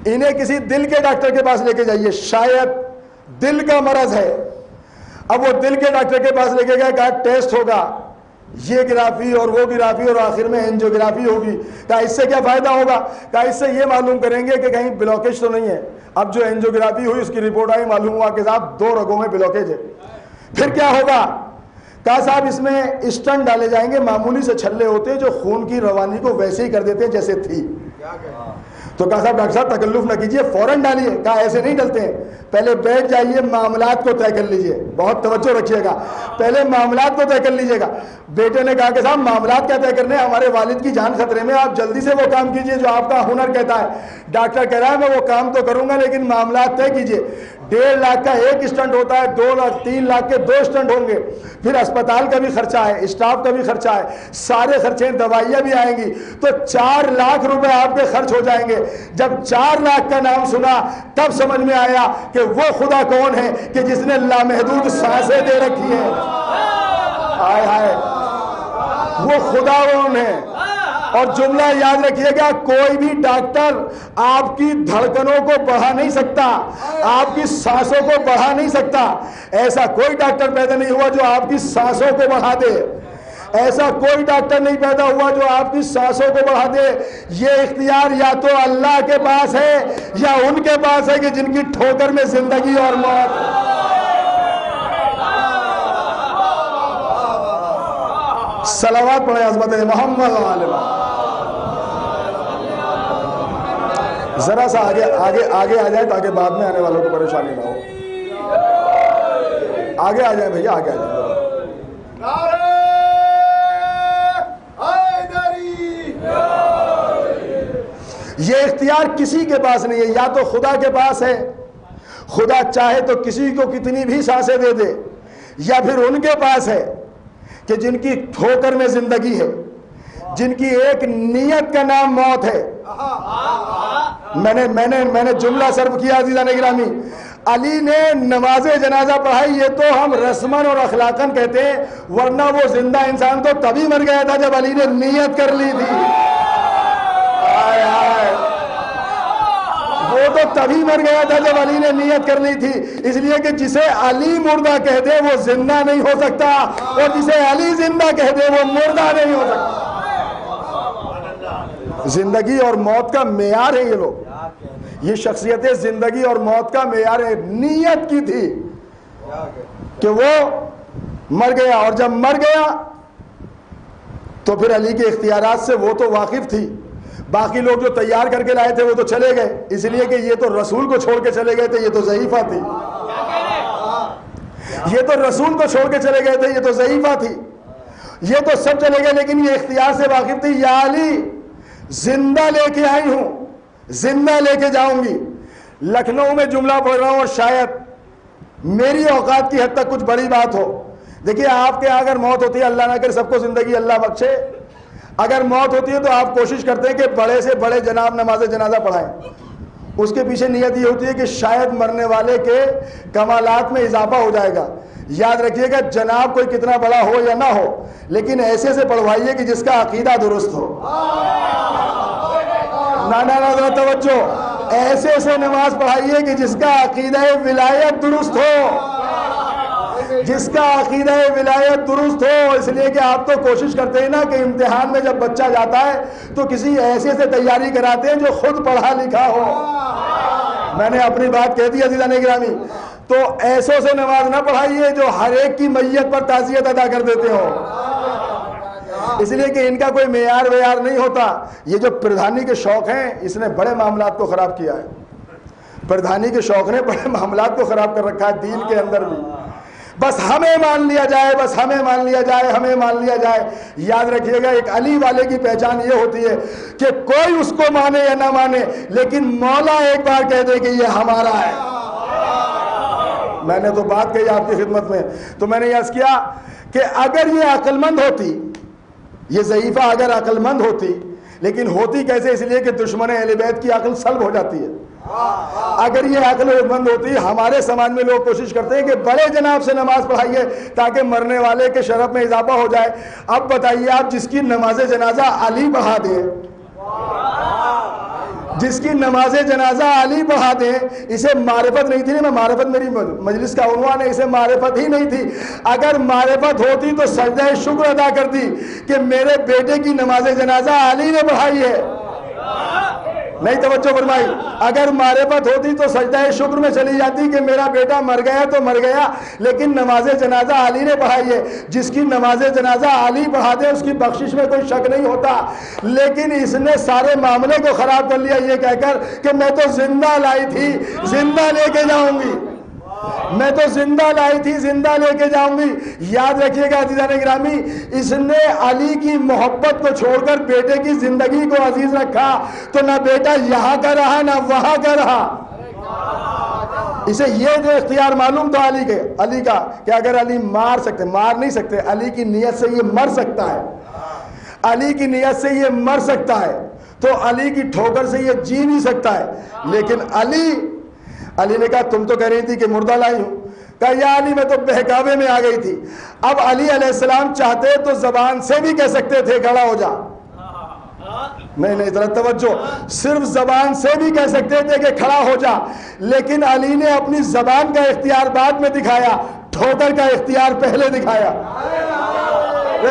انہیں کسی دل کے ڈاکٹر کے پاس لے کے جائیے، شاید دل کا مرض ہے۔ اب وہ دل کے ڈاکٹر کے پاس لے کے گئے، کہا ٹیسٹ ہوگا، یہ گرافی اور وہ گرافی اور آخر میں اینجیوگرافی ہوگی۔ کہا اس سے کیا فائدہ ہوگا؟ کہا اس سے یہ معلوم کریں گے کہ کہیں بلاکیج تو نہیں ہے۔ اب جو اینجیوگرافی ہوئی اس کی رپورٹ آئی، معلوم ہوا کہ صاحب 2 رگوں میں بلاکیج ہے۔ پھر کیا ہوگا؟ کہا صاحب اس میں اسٹنٹ ڈالے جائیں گے، معمولی سے چھلے ہوتے ہیں جو خون کی روانی کو ویسے ہی کر دیتے ہیں جیسے تھی۔ تو کہا صاحب ڈاکٹر صاحب تکلف نہ کیجیے، فوراً ڈالیے۔ کہا ایسے نہیں ڈلتے ہیں، پہلے بیٹھ جائیے، معاملات کو طے کر لیجئے، بہت توجہ رکھیے گا، پہلے معاملات کو طے کر لیجئے گا۔ بیٹے نے کہا کہ صاحب معاملات کیا طے کرنے، ہمارے والد کی جان خطرے میں، آپ جلدی سے وہ کام کیجئے جو آپ کا ہنر کہتا ہے۔ ڈاکٹر کہہ رہا ہے میں وہ کام تو کروں گا لیکن معاملات طے کیجئے۔ 1.5 لاکھ کا ایک اسٹنٹ ہوتا ہے، 2 لاکھ 3 لاکھ کے 2 اسٹنٹ ہوں گے، پھر اسپتال کا بھی خرچہ ہے، اسٹاف کا بھی خرچہ ہے، سارے خرچے، دوائیاں بھی آئیں گی، تو 4 لاکھ روپے آپ کے خرچ ہو جائیں گے۔ جب 4 لاکھ کا نام سنا تب سمجھ میں آیا کہ وہ خدا کون ہے کہ جس نے لامحدود سانسیں دے رکھی ہیں۔ ہائے ہائے، وہ خدا کون ہے؟ اور جملہ یاد رکھیے گا، کوئی بھی ڈاکٹر آپ کی دھڑکنوں کو بڑھا نہیں سکتا، آپ کی سانسوں کو بڑھا نہیں سکتا۔ ایسا کوئی ڈاکٹر پیدا نہیں ہوا جو آپ کی سانسوں کو بڑھا دے، ایسا کوئی ڈاکٹر نہیں پیدا ہوا جو آپ کی سانسوں کو بڑھا دے۔ یہ اختیار یا تو اللہ کے پاس ہے یا ان کے پاس ہے کہ جن کی ٹھوکر میں زندگی اور موت۔ صلوات پڑھیں عظمت محمد علیہ وسلم۔ ذرا سا آگے آ جائے تاکہ بعد میں آنے والوں کو پریشانی نہ ہو۔ آگے آ جائیں بھیا، آگے آ جائیں۔ یہ اختیار کسی کے پاس نہیں ہے، یا تو خدا کے پاس ہے، خدا چاہے تو کسی کو کتنی بھی سانسیں دے دے، یا پھر ان کے پاس ہے کہ جن کی ٹھوکر میں زندگی ہے، جن کی ایک نیت کا نام موت ہے۔ میں نے جملہ سرف کیا عزیزان گرامی، علی نے نماز جنازہ پڑھائی، یہ تو ہم رسماً اور اخلاقاً کہتے ہیں، ورنہ وہ زندہ انسان تو تبھی مر گیا تھا جب علی نے نیت کر لی تھی۔ وہ تو تبھی مر گیا تھا جب علی نے نیت کر لی تھی، اس لیے کہ جسے علی مردہ کہہ دے وہ زندہ نہیں ہو سکتا، اور جسے علی زندہ کہہ دے وہ مردہ نہیں ہو سکتا۔ زندگی اور موت کا معیار ہے یہ لوگ، یہ شخصیتیں زندگی اور موت کا معیار ہے۔ نیت کی تھی کہ وہ مر گیا، اور جب مر گیا تو پھر علی کے اختیارات سے وہ تو واقف تھی، باقی لوگ جو تیار کر کے لائے تھے وہ تو چلے گئے، اس لیے کہ یہ تو رسول کو چھوڑ کے چلے گئے تھے، یہ تو ضعیفہ تھی۔ یہ تو رسول کو چھوڑ کے چلے گئے تھے، یہ تو ضعیفہ تھی، یہ تو سب چلے گئے، لیکن یہ اختیار سے واقف تھی۔ یا علی زندہ لے کے آئی ہوں، زندہ لے کے جاؤں گی۔ لکھنؤ میں جملہ پڑھ رہا ہوں اور شاید میری اوقات کی حد تک کچھ بڑی بات ہو۔ دیکھیے آپ کے اگر موت ہوتی ہے، اللہ نہ کرے سب کو زندگی اللہ بخشے، اگر موت ہوتی ہے تو آپ کوشش کرتے ہیں کہ بڑے سے بڑے جناب نماز جنازہ پڑھائیں، اس کے پیچھے نیت یہ ہوتی ہے کہ شاید مرنے والے کے کمالات میں اضافہ ہو جائے گا. یاد رکھیے گا جناب کوئی کتنا بڑا ہو یا نہ ہو, لیکن ایسے سے پڑھوائیے کہ جس کا عقیدہ درست ہو. ذرا توجہ, ایسے سے نماز پڑھائیے کہ جس کا عقیدہ ولایت درست ہو, جس کا عقیدہ ولایت درست ہو. اس لیے کہ آپ تو کوشش کرتے ہیں نا کہ امتحان میں جب بچہ جاتا ہے تو کسی ایسے سے تیاری کراتے ہیں جو خود پڑھا لکھا ہو. میں نے اپنی بات کہہ دی عزیزان گرامی. تو ایسوں سے نماز نہ پڑھائیے جو ہر ایک کی میت پر تعزیت ادا کر دیتے ہو, اس لیے کہ ان کا کوئی معیار ویار نہیں ہوتا. یہ جو پردھانی کے شوق ہیں اس نے بڑے معاملات کو خراب کیا ہے. پردھانی کے شوق نے بڑے معاملات کو خراب کر رکھا ہے دین کے اندر بھی. بس ہمیں مان لیا جائے, بس ہمیں مان لیا جائے, ہمیں مان لیا جائے. یاد رکھیے گا ایک علی والے کی پہچان یہ ہوتی ہے کہ کوئی اس کو مانے یا نہ مانے, لیکن مولا ایک بار کہہ دے کہ یہ ہمارا ہے. میں نے تو بات کہی آپ کی خدمت میں, تو میں نے عرض کیا کہ اگر یہ عقل مند ہوتی, یہ ضعیفہ اگر عقل مند ہوتی, لیکن ہوتی کیسے, اس لیے کہ دشمن اہل بیت کی عقل سلب ہو جاتی ہے. اگر یہ عقل مند ہوتی, ہمارے سماج میں لوگ کوشش کرتے ہیں کہ بڑے جناب سے نماز پڑھائیے تاکہ مرنے والے کے شرف میں اضافہ ہو جائے. اب بتائیے آپ جس کی نماز جنازہ علی پڑھا دیں, جس کی نماز جنازہ علی پڑھا دیں, اسے معرفت نہیں تھی. میں معرفت میری مجلس کا عنوان ہے, اسے معرفت ہی نہیں تھی. اگر معرفت ہوتی تو سجدہ شکر ادا کرتی کہ میرے بیٹے کی نماز جنازہ علی نے پڑھائی ہے. نہیں توجہ فرمائی. اگر معرفت ہوتی تو سجدہ شکر میں چلی جاتی کہ میرا بیٹا مر گیا تو مر گیا, لیکن نماز جنازہ علی نے پڑھائی ہے. جس کی نماز جنازہ علی پڑھا دے اس کی بخشش میں کوئی شک نہیں ہوتا. لیکن اس نے سارے معاملے کو خراب کر لیا یہ کہہ کر کہ میں تو زندہ لائی تھی, زندہ لے کے جاؤں گی, میں تو زندہ لائی تھی, زندہ لے کے جاؤں گی. یاد رکھیے گا عزیزان گرامی, اس نے علی کی محبت کو چھوڑ کر بیٹے کی زندگی کو عزیز رکھا, تو نہ بیٹا یہاں کا رہا نہ وہاں کا رہا. اسے یہ جو اختیار معلوم تھا علی کا کہ اگر علی مار نہیں سکتے, علی کی نیت سے یہ مر سکتا ہے, علی کی نیت سے یہ مر سکتا ہے, تو علی کی ٹھوکر سے یہ جی نہیں سکتا ہے. لیکن علی نے کہا تم تو کہہ رہی تھی کہ مردہ لائی ہوں. کہا یا علی میں تو بہکاوے میں آ گئی تھی. اب علی علیہ السلام چاہتے تو زبان سے بھی کہہ سکتے تھے کھڑا ہو جا. نہیں ذرا توجہ, صرف زبان سے بھی کہہ سکتے تھے کہ کھڑا ہو جا, لیکن علی نے اپنی زبان کا اختیار بعد میں دکھایا, ٹھوکر کا اختیار پہلے دکھایا.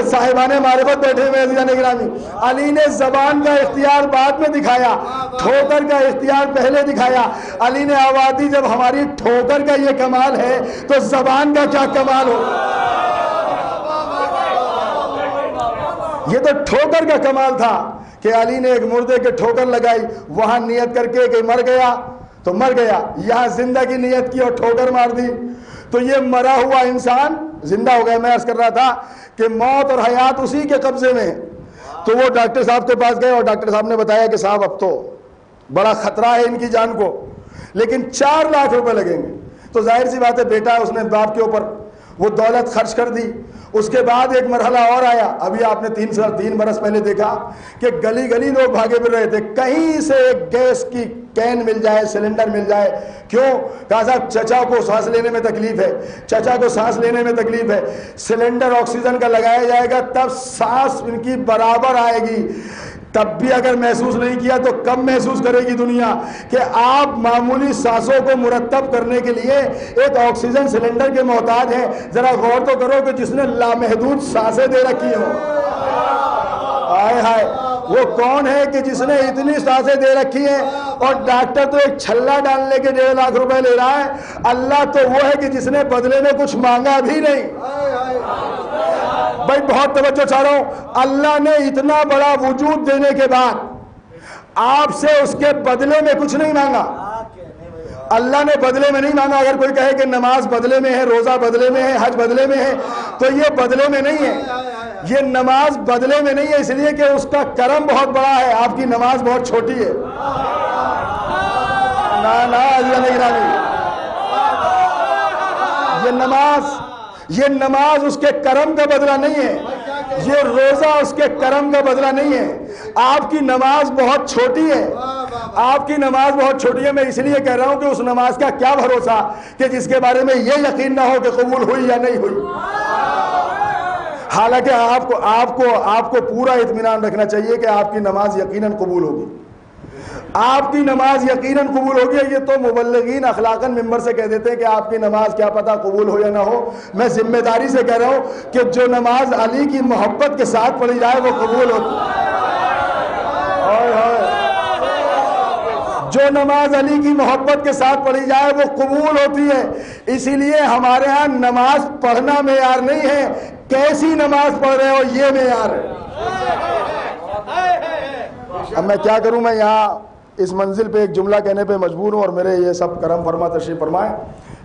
صاحبان معرفت بیٹھے ہوئے عزیزان گرامی, علی نے زبان کا اختیار بعد میں دکھایا, ٹھوکر کا اختیار پہلے دکھایا. علی نے آواز دی جب ہماری ٹھوکر کا یہ کمال ہے تو زبان کا کیا کمال ہو. یہ تو ٹھوکر کا کمال تھا کہ علی نے ایک مردے کے ٹھوکر لگائی, وہاں نیت کر کے کہ مر گیا تو مر گیا, یہاں زندہ کی نیت کی اور ٹھوکر مار دی, تو یہ مرا ہوا انسان زندہ ہو گیا. میں عرض کر رہا تھا کہ موت اور حیات اسی کے قبضے میں. تو وہ ڈاکٹر صاحب کے پاس گئے اور ڈاکٹر صاحب نے بتایا کہ صاحب اب تو بڑا خطرہ ہے ان کی جان کو, لیکن 4 لاکھ روپے لگیں گے. تو ظاہر سی بات ہے بیٹا اس نے باپ کے اوپر وہ دولت خرچ کر دی. اس کے بعد ایک مرحلہ اور آیا. ابھی آپ نے 3 برس پہلے دیکھا کہ گلی گلی لوگ بھاگے پھر رہے تھے, کہیں سے ایک گیس کی کین مل جائے, سلنڈر مل جائے. کیوں؟ کہا صاحب چچا کو سانس لینے میں تکلیف ہے, چچا کو سانس لینے میں تکلیف ہے, سلنڈر آکسیجن کا لگایا جائے گا تب سانس ان کی برابر آئے گی. تب بھی اگر محسوس نہیں کیا تو کب محسوس کرے گی دنیا کہ آپ معمولی سانسوں کو مرتب کرنے کے لیے ایک آکسیجن سلنڈر کے محتاج ہیں. ذرا غور تو کرو کہ جس نے لامحدود سانسیں دے رکھی ہوں. ہائے ہائے, وہ کون ہے کہ جس نے اتنی سانسیں دے رکھی ہیں, اور ڈاکٹر تو ایک چھلا ڈالنے کے 1.5 لاکھ روپے لے رہا ہے. اللہ تو وہ ہے کہ جس نے بدلے میں کچھ مانگا بھی نہیں. بھائی بہت توجہ چاہ رہا ہوں, اللہ نے اتنا بڑا وجود دینے کے بعد آپ سے اس کے بدلے میں کچھ نہیں مانگا. اللہ نے بدلے میں نہیں مانگا. اگر کوئی کہے کہ نماز بدلے میں ہے, روزہ بدلے میں ہے, حج بدلے میں ہے, تو یہ بدلے میں نہیں ہے. یہ نماز بدلے میں نہیں ہے, اس لیے کہ اس کا کرم بہت بڑا ہے, آپ کی نماز بہت چھوٹی ہے. یہ نماز اس کے کرم کا بدلہ نہیں ہے, یہ روزہ اس کے کرم کا بدلہ نہیں ہے. آپ کی نماز بہت چھوٹی ہے, آپ کی نماز بہت چھوٹی ہے، میں اس لیے کہہ رہا ہوں کہ اس نماز کا کیا بھروسہ کہ جس کے بارے میں یہ یقین نہ ہو کہ قبول ہوئی یا نہیں ہوئی۔ حالانکہ آپ کو پورا اطمینان رکھنا چاہیے کہ آپ کی نماز یقیناً قبول ہوگی، آپ کی نماز یقیناً قبول ہوگی۔ یہ تو مبلغین اخلاقاً ممبر سے کہہ دیتے ہیں کہ آپ کی نماز کیا پتہ قبول ہو یا نہ ہو۔ میں ذمہ داری سے کہہ رہا ہوں کہ جو نماز علی کی محبت کے ساتھ پڑھی جائے وہ قبول ہوتی ہے۔ جو نماز علی کی محبت کے ساتھ پڑھی جائے وہ قبول ہوتی ہے۔ اسی لیے ہمارے ہاں نماز پڑھنا معیار نہیں ہے، کیسی نماز پڑھ رہے ہو یہ معیار ہے۔ اب میں کیا کروں، میں یہاں اس منزل پہ ایک جملہ کہنے پہ مجبور ہوں، اور میرے یہ سب کرم فرما تشریف فرمائیں،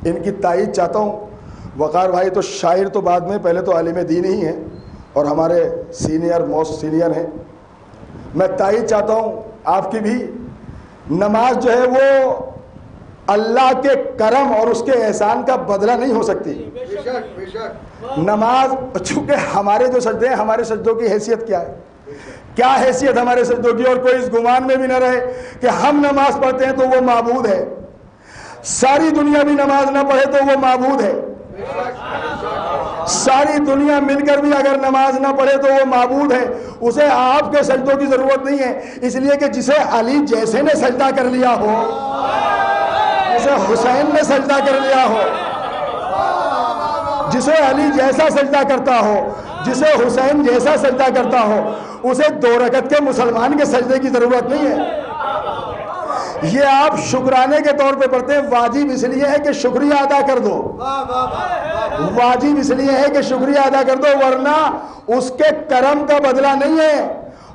ان کی تائید چاہتا ہوں۔ وقار بھائی تو شاعر تو بعد میں، پہلے تو عالم دین ہی ہیں اور ہمارے موسٹ سینئر ہیں۔ میں تائید چاہتا ہوں آپ کی بھی، نماز جو ہے وہ اللہ کے کرم اور اس کے احسان کا بدلہ نہیں ہو سکتی۔ نماز چونکہ ہمارے جو سجدے ہیں، ہمارے سجدوں کی حیثیت کیا ہے، کیا حیثیت ہمارے سجدوں کی، اور کوئی اس گمان میں بھی نہ رہے کہ ہم نماز پڑھتے ہیں تو وہ معبود ہے، ساری دنیا بھی نماز نہ پڑھے تو وہ معبود ہے، ساری دنیا مل کر بھی اگر نماز نہ پڑھے تو وہ معبود ہے۔ اسے آپ کے سجدوں کی ضرورت نہیں ہے، اس لیے کہ جسے علی جیسے نے سجدہ کر لیا ہو، جسے حسین نے سجدہ کر لیا ہو، جسے علی جیسا سجدہ کرتا ہو، جسے حسین جیسا سجدہ کرتا ہو، اسے 2 رکعت کے مسلمان کے سجدے کی ضرورت نہیں ہے۔ یہ آپ شکرانے کے طور پہ پڑھتے ہیں، واجب اس لیے ہے کہ شکریہ ادا کر دو، واجب اس لیے ہے کہ شکریہ ادا کر دو، ورنہ اس کے کرم کا بدلہ نہیں ہے،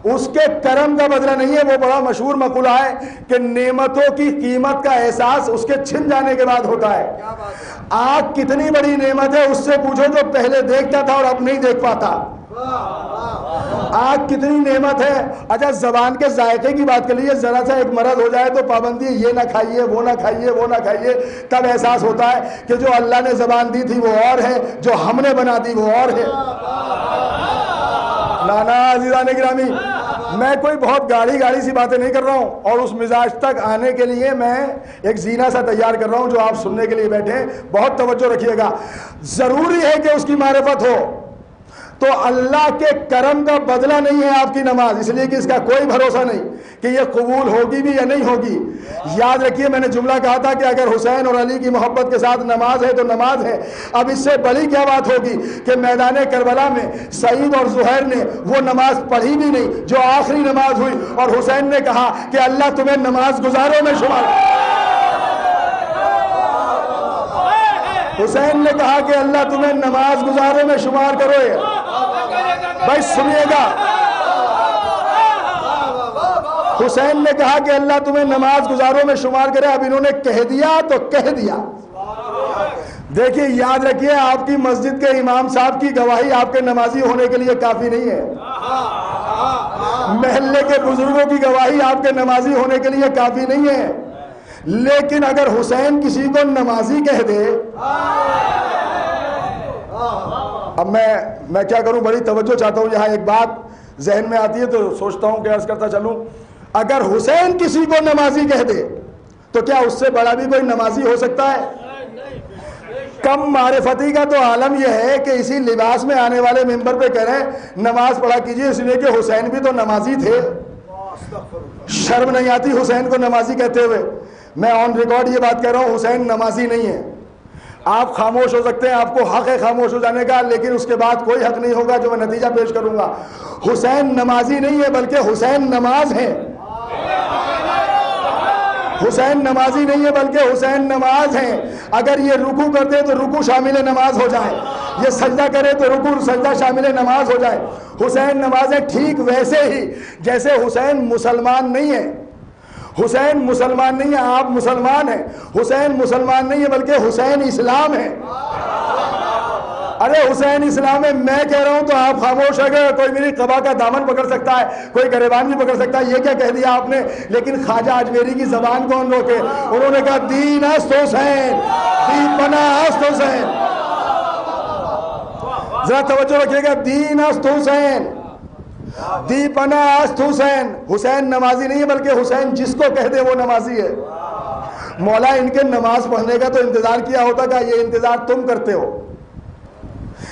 اس کے کرم کا بدلہ نہیں ہے۔ وہ بڑا مشہور مقولہ ہے کہ نعمتوں کی قیمت کا احساس اس کے چھن جانے کے بعد ہوتا ہے۔ آنکھ کتنی بڑی نعمت ہے، اس سے پوچھو جو پہلے دیکھتا تھا اور اب نہیں دیکھ پاتا۔ آنکھ کتنی نعمت ہے۔ اچھا زبان کے ذائقے کی بات کر لیجیے، ذرا سا ایک مرض ہو جائے تو پابندی ہے، یہ نہ کھائیے، وہ نہ کھائیے، وہ نہ کھائیے، تب احساس ہوتا ہے کہ جو اللہ نے زبان دی تھی وہ اور ہے، جو ہم نے بنا دی وہ اور ہے۔ نانا عزیزان گرامی، میں کوئی بہت گاڑی سی باتیں نہیں کر رہا ہوں، اور اس مزاج تک آنے کے لیے میں ایک زینہ سا تیار کر رہا ہوں جو آپ سننے کے لیے بیٹھے ہیں، بہت توجہ رکھیے گا۔ ضروری ہے کہ اس کی معرفت ہو، تو اللہ کے کرم کا بدلہ نہیں ہے آپ کی نماز، اس لیے کہ اس کا کوئی بھروسہ نہیں کہ یہ قبول ہوگی بھی یا نہیں ہوگی۔ یاد رکھیے میں نے جملہ کہا تھا کہ اگر حسین اور علی کی محبت کے ساتھ نماز ہے تو نماز ہے۔ اب اس سے بڑی کیا بات ہوگی کہ میدان کربلا میں سعید اور زہیر نے وہ نماز پڑھی بھی نہیں جو آخری نماز ہوئی، اور حسین نے کہا کہ اللہ تمہیں نماز گزاروں میں شمار، حسین نے کہا کہ اللہ تمہیں نماز گزاروں میں شمار کرو۔ بھائی سنیے گا، حسین نے کہا کہ اللہ تمہیں نماز گزاروں میں شمار کرے۔ اب انہوں نے کہہ دیا تو کہہ دیا۔ دیکھیے یاد رکھیے، آپ کی مسجد کے امام صاحب کی گواہی آپ کے نمازی ہونے کے لیے کافی نہیں ہے، محلے کے بزرگوں کی گواہی آپ کے نمازی ہونے کے لیے کافی نہیں ہے۔ لیکن اگر حسین کسی کو نمازی کہہ دے، اب میں کیا کروں، بڑی توجہ چاہتا ہوں، یہاں ایک بات ذہن میں آتی ہے تو سوچتا ہوں کہ عرض کرتا چلوں۔ اگر حسین کسی کو نمازی کہہ دے تو کیا اس سے بڑا بھی کوئی نمازی ہو سکتا ہے؟ کم معرفتی کا تو عالم یہ ہے کہ اسی لباس میں آنے والے ممبر پہ کہہ رہے ہیں نماز پڑھا کیجئے، اس لیے کہ حسین بھی تو نمازی تھے۔ شرم نہیں آتی حسین کو نمازی کہتے ہوئے؟ میں آن ریکارڈ یہ بات کہہ رہا ہوں، حسین نمازی نہیں ہے۔ آپ خاموش ہو سکتے ہیں، آپ کو حق ہے خاموش ہو جانے کا، لیکن اس کے بعد کوئی حق نہیں ہوگا جو میں نتیجہ پیش کروں گا۔ حسین نمازی نہیں ہے بلکہ حسین نماز ہے۔ حسین نمازی نہیں ہے بلکہ حسین نماز ہے۔ اگر یہ رکوع کر دے تو رکوع شامل نماز ہو جائے، یہ سجدہ کرے تو رکوع سجدہ شامل نماز ہو جائے۔ حسین نماز ہے، ٹھیک ویسے ہی جیسے حسین مسلمان نہیں ہے۔ حسین مسلمان نہیں ہے، آپ مسلمان ہیں۔ حسین مسلمان نہیں ہے بلکہ حسین اسلام ہے۔ ارے حسین اسلام ہے، میں کہہ رہا ہوں تو آپ خاموش ہے گئے۔ کوئی میری قبا کا دامن پکڑ سکتا ہے، کوئی گریبان بھی پکڑ سکتا ہے، یہ کیا کہہ دیا آپ نے؟ لیکن خواجہ اجمیری کی زبان کون روکے؟ انہوں نے کہا دین است حسین، دین پناہ است حسین۔ ذرا توجہ رکھیے گا، دین است حسین۔ دی پناہ است حسین. حسین نمازی نہیں ہے بلکہ حسین جس کو کہہ دے وہ نمازی ہے. مولا ان کے نماز پڑھنے کا تو انتظار کیا ہوتا کہ یہ انتظار تم کرتے ہو.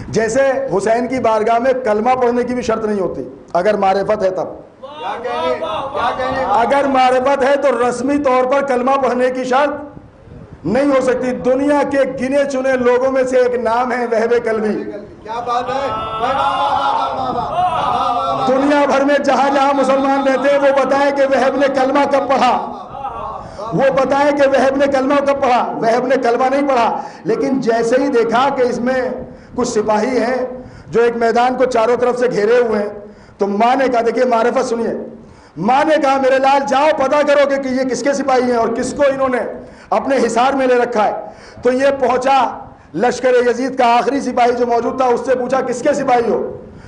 جیسے حسین کی بارگاہ میں کلمہ پڑھنے کی بھی شرط نہیں ہوتی اگر معرفت ہے تب. اگر معرفت ہے تو رسمی طور پر کلمہ پڑھنے کی شرط نہیں ہو سکتی. دنیا کے گنے چنے لوگوں میں سے ایک نام ہے وہب قلبی. کیا بات ہے. دنیا بھر میں جہاں جہاں مسلمان رہتے ہیں وہ بتائیں کہ وہب نے کلمہ کب پڑھا, وہ بتائیں کہ وہب نے کلمہ کب پڑھا. وہب نے کلمہ نہیں پڑھا, لیکن جیسے ہی دیکھا کہ اس میں کچھ سپاہی ہیں جو ایک میدان کو چاروں طرف سے گھیرے ہوئے ہیں, تو ماں نے کہا, دیکھیے معرفت سنیے, ماں نے کہا میرے لال جاؤ پتہ کرو کہ یہ کس کے سپاہی ہیں اور کس کو انہوں نے اپنے حصار میں لے رکھا ہے. تو یہ پہنچا لشکر یزید کا آخری سپاہی جو موجود تھا, اس سے پوچھا کس کے سپاہی ہو,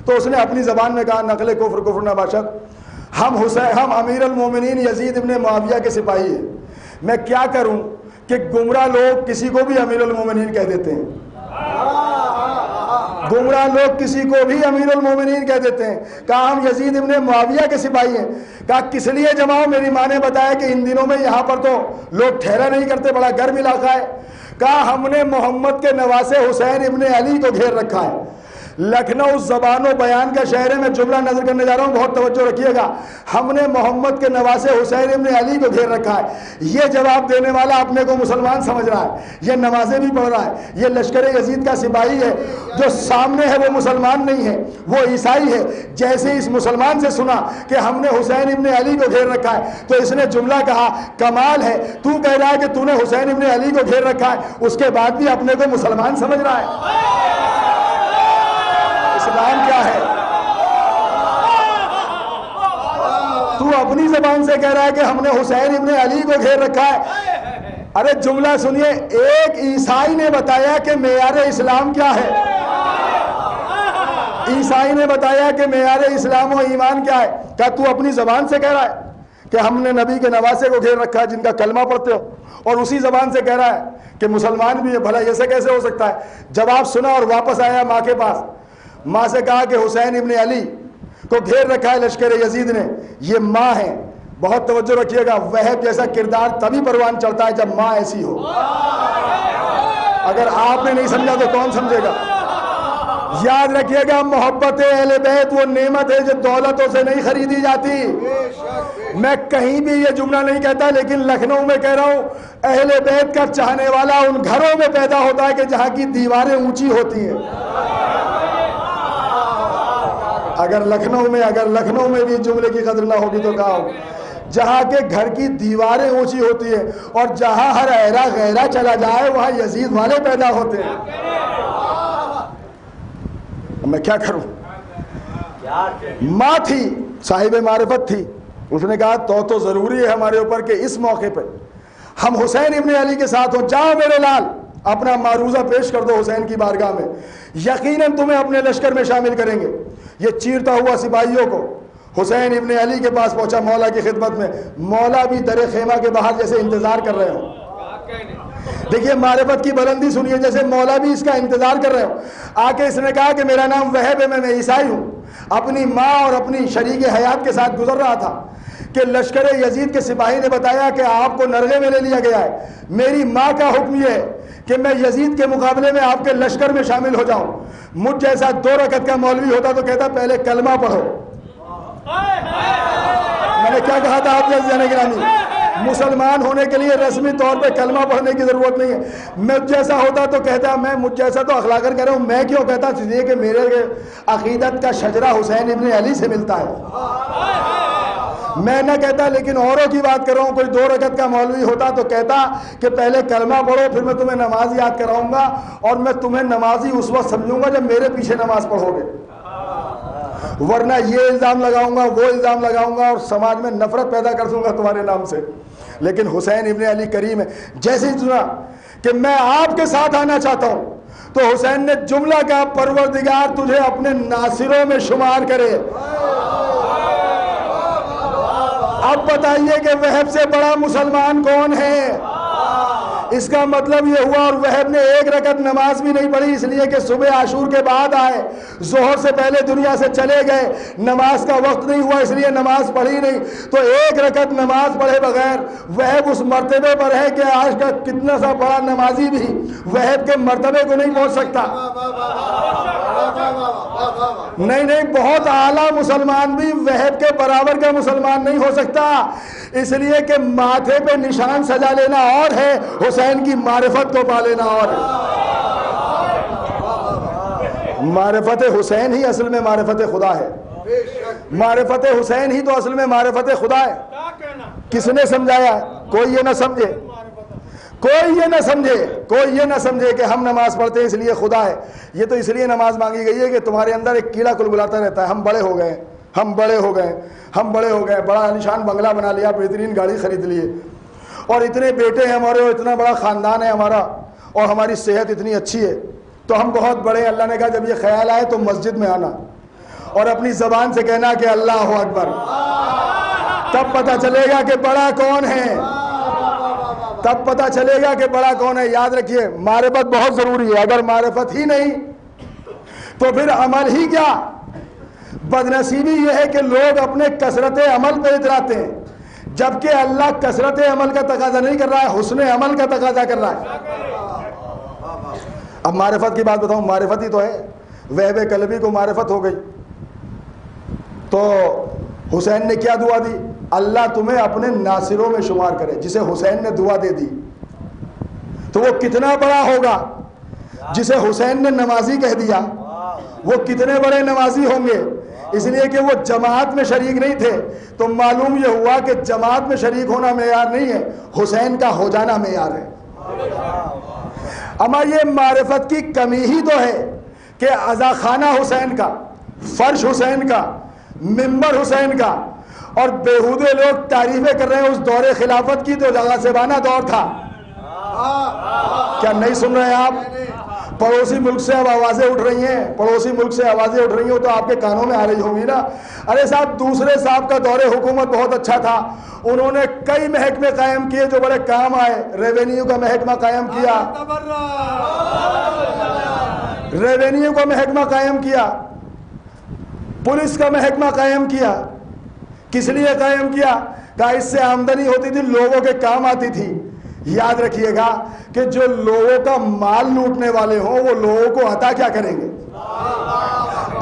تو اس نے اپنی زبان میں کہا نقل کفر کفر نباشد, ہم امیر المومنین یزید ابن معاویہ کے سپاہی ہیں. میں کیا کروں کہ گمراہ لوگ کسی کو بھی امیر المومنین کہہ دیتے ہیں. گمراہ لوگ کسی کو بھی امیر المومنین کہہ دیتے ہیں. کہا ہم یزید ابن معاویہ کے سپاہی ہیں. کہا کس لیے جماؤ. میری ماں نے بتایا کہ ان دنوں میں یہاں پر تو لوگ ٹھہرا نہیں کرتے, بڑا گرم علاقہ ہے. کہا ہم نے محمد کے نواسے حسین ابن علی کو گھیر رکھا ہے. لکھنؤ زبان و بیان کا شہر ہے, میں جملہ نظر کرنے جا رہا ہوں, بہت توجہ رکھیے گا. ہم نے محمد کے نواسے حسین ابن علی کو گھیر رکھا ہے. یہ جواب دینے والا اپنے کو مسلمان سمجھ رہا ہے, یہ نمازیں بھی پڑھ رہا ہے, یہ لشکر یزید کا سپاہی ہے. جو سامنے ہے وہ مسلمان نہیں ہے, وہ عیسائی ہے. جیسے اس مسلمان سے سنا کہ ہم نے حسین ابن علی کو گھیر رکھا ہے, تو اس نے جملہ کہا کمال ہے, تو کہہ رہا ہے کہ تو نے حسین ابن علی کو گھیر رکھا ہے, اس کے بعد بھی اپنے کو مسلمان سمجھ رہا ہے. اسلام کیا ہے؟ تو اپنی زبان سے کہہ رہا ہے کہ ہم نے حسین ابن علی کو گھیر رکھا ہے. ارے جملہ سنیے, ایک عیسائی نے بتایا کہ معیار اسلام کیا ہے. عیسائی نے بتایا کہ معیار اسلام و ایمان کیا ہے. کیا تو اپنی زبان سے کہہ رہا ہے کہ ہم نے نبی کے نواسے کو گھیر رکھا ہے جن کا کلمہ پڑھتے ہو, اور اسی زبان سے کہہ رہا ہے کہ مسلمان بھی ہے؟ بھلا یہ سے کیسے ہو سکتا ہے؟ جواب سنا اور واپس آیا ماں کے پاس. ماں سے کہا کہ حسین ابن علی کو گھیر رکھا ہے لشکر یزید نے. یہ ماں ہے, بہت توجہ رکھیے گا. وہب جیسا کردار تبھی پروان چڑھتا ہے جب ماں ایسی ہو. اگر آپ نے نہیں سمجھا تو کون سمجھے گا؟ یاد رکھیے گا, محبت اہل بیت وہ نعمت ہے جو دولتوں سے نہیں خریدی جاتی. میں کہیں بھی یہ جملہ نہیں کہتا, لیکن لکھنؤ میں کہہ رہا ہوں, اہل بیت کا چاہنے والا ان گھروں میں پیدا ہوتا ہے کہ جہاں کی دیواریں اونچی ہوتی ہیں. اگر لکھنؤ میں بھی جملے کی قدر نہ ہوگی تو کہا ہوگی. جہاں کے گھر کی دیواریں اونچی ہوتی ہیں اور جہاں ہر ایرا غیرہ چلا جائے وہاں یزید والے پیدا ہوتے ہیں. میں کیا کروں؟ ماں تھی, صاحب معرفت تھی, اس نے کہا تو ضروری ہے ہمارے اوپر کہ اس موقع پہ ہم حسین ابن علی کے ساتھ ہوں. جاؤ میرے لال, اپنا معروضہ پیش کر دو حسین کی بارگاہ میں, یقیناً تمہیں اپنے لشکر میں شامل کریں گے. یہ چیرتا ہوا سپاہیوں کو حسین ابن علی کے پاس پہنچا مولا کی خدمت میں. مولا بھی در خیمہ کے باہر جیسے انتظار کر رہے ہوں. دیکھیے معرفت کی بلندی سنیے, جیسے مولا بھی اس کا انتظار کر رہے ہوں. آ کے اس نے کہا کہ میرا نام وہب ہے, میں عیسائی ہوں. اپنی ماں اور اپنی شریک حیات کے ساتھ گزر رہا تھا کہ لشکر یزید کے سپاہی نے بتایا کہ آپ کو نرغے میں لے لیا گیا ہے. میری ماں کا حکم یہ ہے کہ میں یزید کے مقابلے میں آپ کے لشکر میں شامل ہو جاؤں. مجھ جیسا 2 رکعت کا مولوی ہوتا تو کہتا پہلے کلمہ پڑھو. میں نے کیا کہا تھا آپ جانے گرامی, مسلمان ہونے کے لیے رسمی طور پہ کلمہ پڑھنے کی ضرورت نہیں ہے. مجھ جیسا ہوتا تو کہتا, میں مجھ جیسا تو اخلاقاً کہہ رہا ہوں, میں کیوں کہتا اس لیے کہ میرے عقیدت کا شجرہ حسین ابن علی سے ملتا ہے. میں نہ کہتا, لیکن اوروں کی بات کر رہا ہوں. کوئی 2 رکعت کا مولوی ہوتا تو کہتا کہ پہلے کلمہ پڑھو, پھر میں تمہیں نماز یاد کراؤں گا, اور میں تمہیں نمازی اس وقت سمجھوں گا جب میرے پیچھے نماز پڑھو گے. ورنہ یہ الزام لگاؤں گا, وہ الزام لگاؤں گا, اور سماج میں نفرت پیدا کر دوں گا تمہارے نام سے. لیکن حسین ابن علی کریم ہے. جیسے ہی سنا کہ میں آپ کے ساتھ آنا چاہتا ہوں, تو حسین نے جملہ کہا, پروردگار تجھے اپنے ناصروں میں شمار کرے. اب بتائیے کہ وہب سے بڑا مسلمان کون ہے؟ اس کا مطلب یہ ہوا اور وہب نے ایک رکعت نماز بھی نہیں پڑھی، اس لیے کہ صبح عاشور کے بعد آئے، ظہر سے پہلے دنیا سے چلے گئے، نماز کا وقت نہیں ہوا اس لیے نماز پڑھی نہیں، تو ایک رکعت نماز پڑھے بغیر وہب اس مرتبے پر ہے کہ آج کا کتنا سا بڑا نمازی بھی وہب کے مرتبے کو نہیں پہنچ سکتا۔ نہیں، بہت اعلیٰ مسلمان بھی وہب کے برابر کا مسلمان نہیں ہو سکتا، اس لیے کہ ماتھے پہ نشان سجا لینا اور ہے، حسین کی معرفت کو پا لینا اور ہے۔ معرفت حسین ہی اصل میں معرفت خدا ہے، معرفت حسین ہی تو اصل میں معرفت خدا ہے۔ کس نے سمجھایا؟ کوئی یہ نہ سمجھے، کوئی یہ نہ سمجھے کہ ہم نماز پڑھتے ہیں اس لیے خدا ہے۔ یہ تو اس لیے نماز مانگی گئی ہے کہ تمہارے اندر ایک کیڑا کلبلاتا رہتا ہے، ہم بڑے ہو گئے، بڑا عالیشان بنگلہ بنا لیا، بہترین گاڑی خرید لیے، اور اتنے بیٹے ہیں ہمارے، اور اتنا بڑا خاندان ہے ہمارا، اور ہماری صحت اتنی اچھی ہے، تو ہم بہت بڑے ہیں۔ اللہ نے کہا جب یہ خیال آئے تو مسجد میں آنا اور اپنی زبان سے کہنا کہ اللہ اکبر، تب پتہ چلے گا کہ بڑا کون ہے، تب پتہ چلے گا کہ بڑا کون ہے۔ یاد رکھیے معرفت بہت ضروری ہے، اگر معرفت ہی نہیں تو پھر عمل ہی کیا۔ بدنصیبی یہ ہے کہ لوگ اپنے کثرت عمل پہ اتراتے ہیں، جبکہ اللہ کثرت عمل کا تقاضا نہیں کر رہا ہے، حسن عمل کا تقاضا کر رہا ہے۔ اب معرفت کی بات بتاؤں، معرفت ہی تو ہے، وہب قلبی کو معرفت ہو گئی، تو حسین نے کیا دعا دی؟ اللہ تمہیں اپنے ناصروں میں شمار کرے۔ جسے حسین نے دعا دے دی تو وہ کتنا بڑا ہوگا، جسے حسین نے نمازی کہہ دیا وہ کتنے بڑے نمازی ہوں گے۔ اس لیے کہ وہ جماعت میں شریک نہیں تھے، تو معلوم یہ ہوا کہ جماعت میں شریک ہونا معیار نہیں ہے، حسین کا ہو جانا معیار ہے۔ اما یہ معرفت کی کمی ہی تو ہے کہ عزا خانہ حسین کا، فرش حسین کا، منبر حسین کا، اور بیہودے لوگ تعریفیں کر رہے ہیں اس دور خلافت کی تو جگہ سبانہ دور تھا۔ کیا نہیں سن رہے ہیں آپ؟ پڑوسی ملک سے اب آوازیں اٹھ رہی ہیں، پڑوسی ملک سے آوازیں اٹھ رہی ہوں تو آپ کے کانوں میں آ رہی ہوں گی نا، ارے صاحب دوسرے صاحب کا دور حکومت بہت اچھا تھا، انہوں نے کئی محکمے قائم کیے جو بڑے کام آئے، ریونیو کا محکمہ قائم کیا، ریونیو کا محکمہ قائم کیا، پولیس کا محکمہ قائم کیا۔ کس لیے قائم کیا؟ کہا اس سے آمدنی ہوتی تھی، لوگوں کے کام آتی تھی۔ یاد رکھیے گا کہ جو لوگوں کا مال لوٹنے والے ہوں وہ لوگوں کو عطا کیا کریں گے؟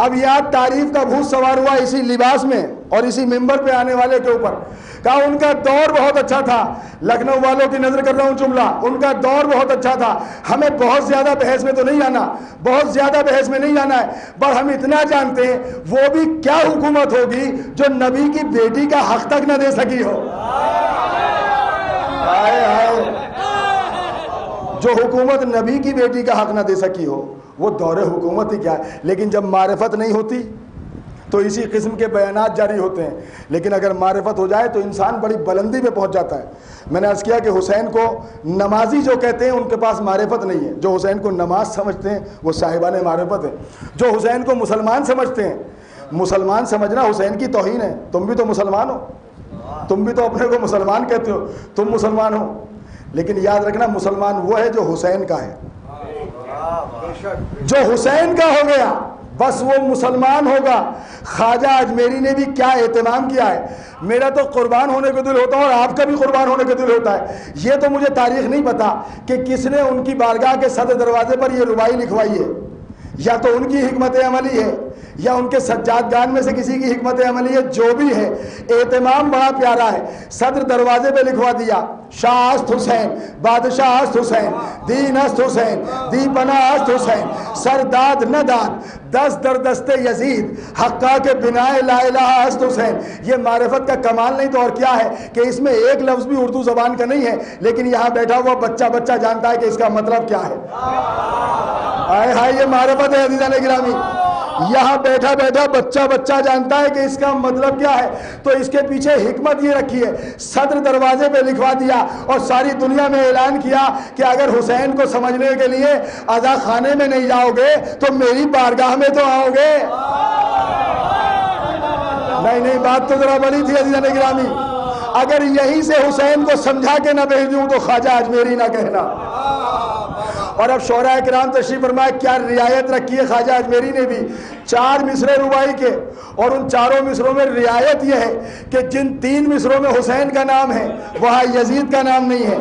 اب یاد تعریف کا بھوت سوار ہوا اسی لباس میں اور اسی ممبر پہ آنے والے کے اوپر، کہا ان کا دور بہت اچھا تھا، لکھنؤ والوں کی نظر کر رہا ہوں جملہ، ان کا دور بہت اچھا تھا، ہمیں بہت زیادہ بحث میں تو نہیں آنا، بہت زیادہ بحث میں نہیں آنا ہے، پر ہم اتنا جانتے ہیں وہ بھی کیا حکومت ہوگی جو نبی کی بیٹی کا حق تک نہ دے سکی ہو۔ جو حکومت نبی کی بیٹی کا حق نہ دے سکی ہو وہ دور حکومت ہی کیا ہے۔ لیکن جب معرفت نہیں ہوتی تو اسی قسم کے بیانات جاری ہوتے ہیں، لیکن اگر معرفت ہو جائے تو انسان بڑی بلندی پہ پہنچ جاتا ہے۔ میں نے عرض کیا کہ حسین کو نمازی جو کہتے ہیں ان کے پاس معرفت نہیں ہے، جو حسین کو نماز سمجھتے ہیں وہ صاحبان معرفت ہے، جو حسین کو مسلمان سمجھتے ہیں، مسلمان سمجھنا حسین کی توہین ہے۔ تم بھی تو مسلمان ہو، تم بھی تو اپنے کو مسلمان کہتے ہو، تم مسلمان ہو، لیکن یاد رکھنا مسلمان وہ ہے جو حسین کا ہے، جو حسین کا ہو گیا بس وہ مسلمان ہوگا۔ خواجہ اجمیری نے بھی کیا اہتمام کیا ہے، میرا تو قربان ہونے کو دل ہوتا ہے اور آپ کا بھی قربان ہونے کو دل ہوتا ہے۔ یہ تو مجھے تاریخ نہیں پتا کہ کس نے ان کی بارگاہ کے صدر دروازے پر یہ ربائی لکھوائی ہے، یا تو ان کی حکمت عملی ہے یا ان کے سجادگان میں سے کسی کی حکمت عملی ہے، جو بھی ہے اہتمام بڑا پیارا ہے۔ صدر دروازے پہ لکھوا دیا شاہ است حسین، بادشاہ است حسین، دین است حسین، دی پناہ است حسین، سرداد نہ داد، دست در دست یزید، حقا کے بنائے لا الہ است حسین۔ یہ معرفت کا کمال نہیں تو اور کیا ہے کہ اس میں ایک لفظ بھی اردو زبان کا نہیں ہے، لیکن یہاں بیٹھا ہوا بچہ جانتا ہے کہ اس کا مطلب کیا ہے۔ آئے ہائے یہ معرفت ہے عزیزان گرامی، یہاں بیٹھا بچہ جانتا ہے کہ اس کا مطلب کیا ہے۔ تو اس کے پیچھے حکمت یہ رکھی ہے، صدر دروازے پہ لکھوا دیا اور ساری دنیا میں اعلان کیا کہ اگر حسین کو سمجھنے کے لیے عزا خانے میں نہیں جاؤ گے تو میری بارگاہ میں تو آؤ گے۔ نہیں بات تو ذرا بڑی تھی عزیزان گرامی۔ اگر یہیں سے حسین کو سمجھا کے نہ بھیجوں تو خواجہ اجمیری نہ کہنا. اور اب شعراء کرام تشریف فرمائے کیا رعایت رکھی ہے خواجہ اجمیری نے بھی. 4 مصرے ربائی کے اور ان 4 مصروں میں رعایت یہ ہے کہ جن 3 مصروں میں حسین کا نام ہے وہاں یزید کا نام نہیں ہے،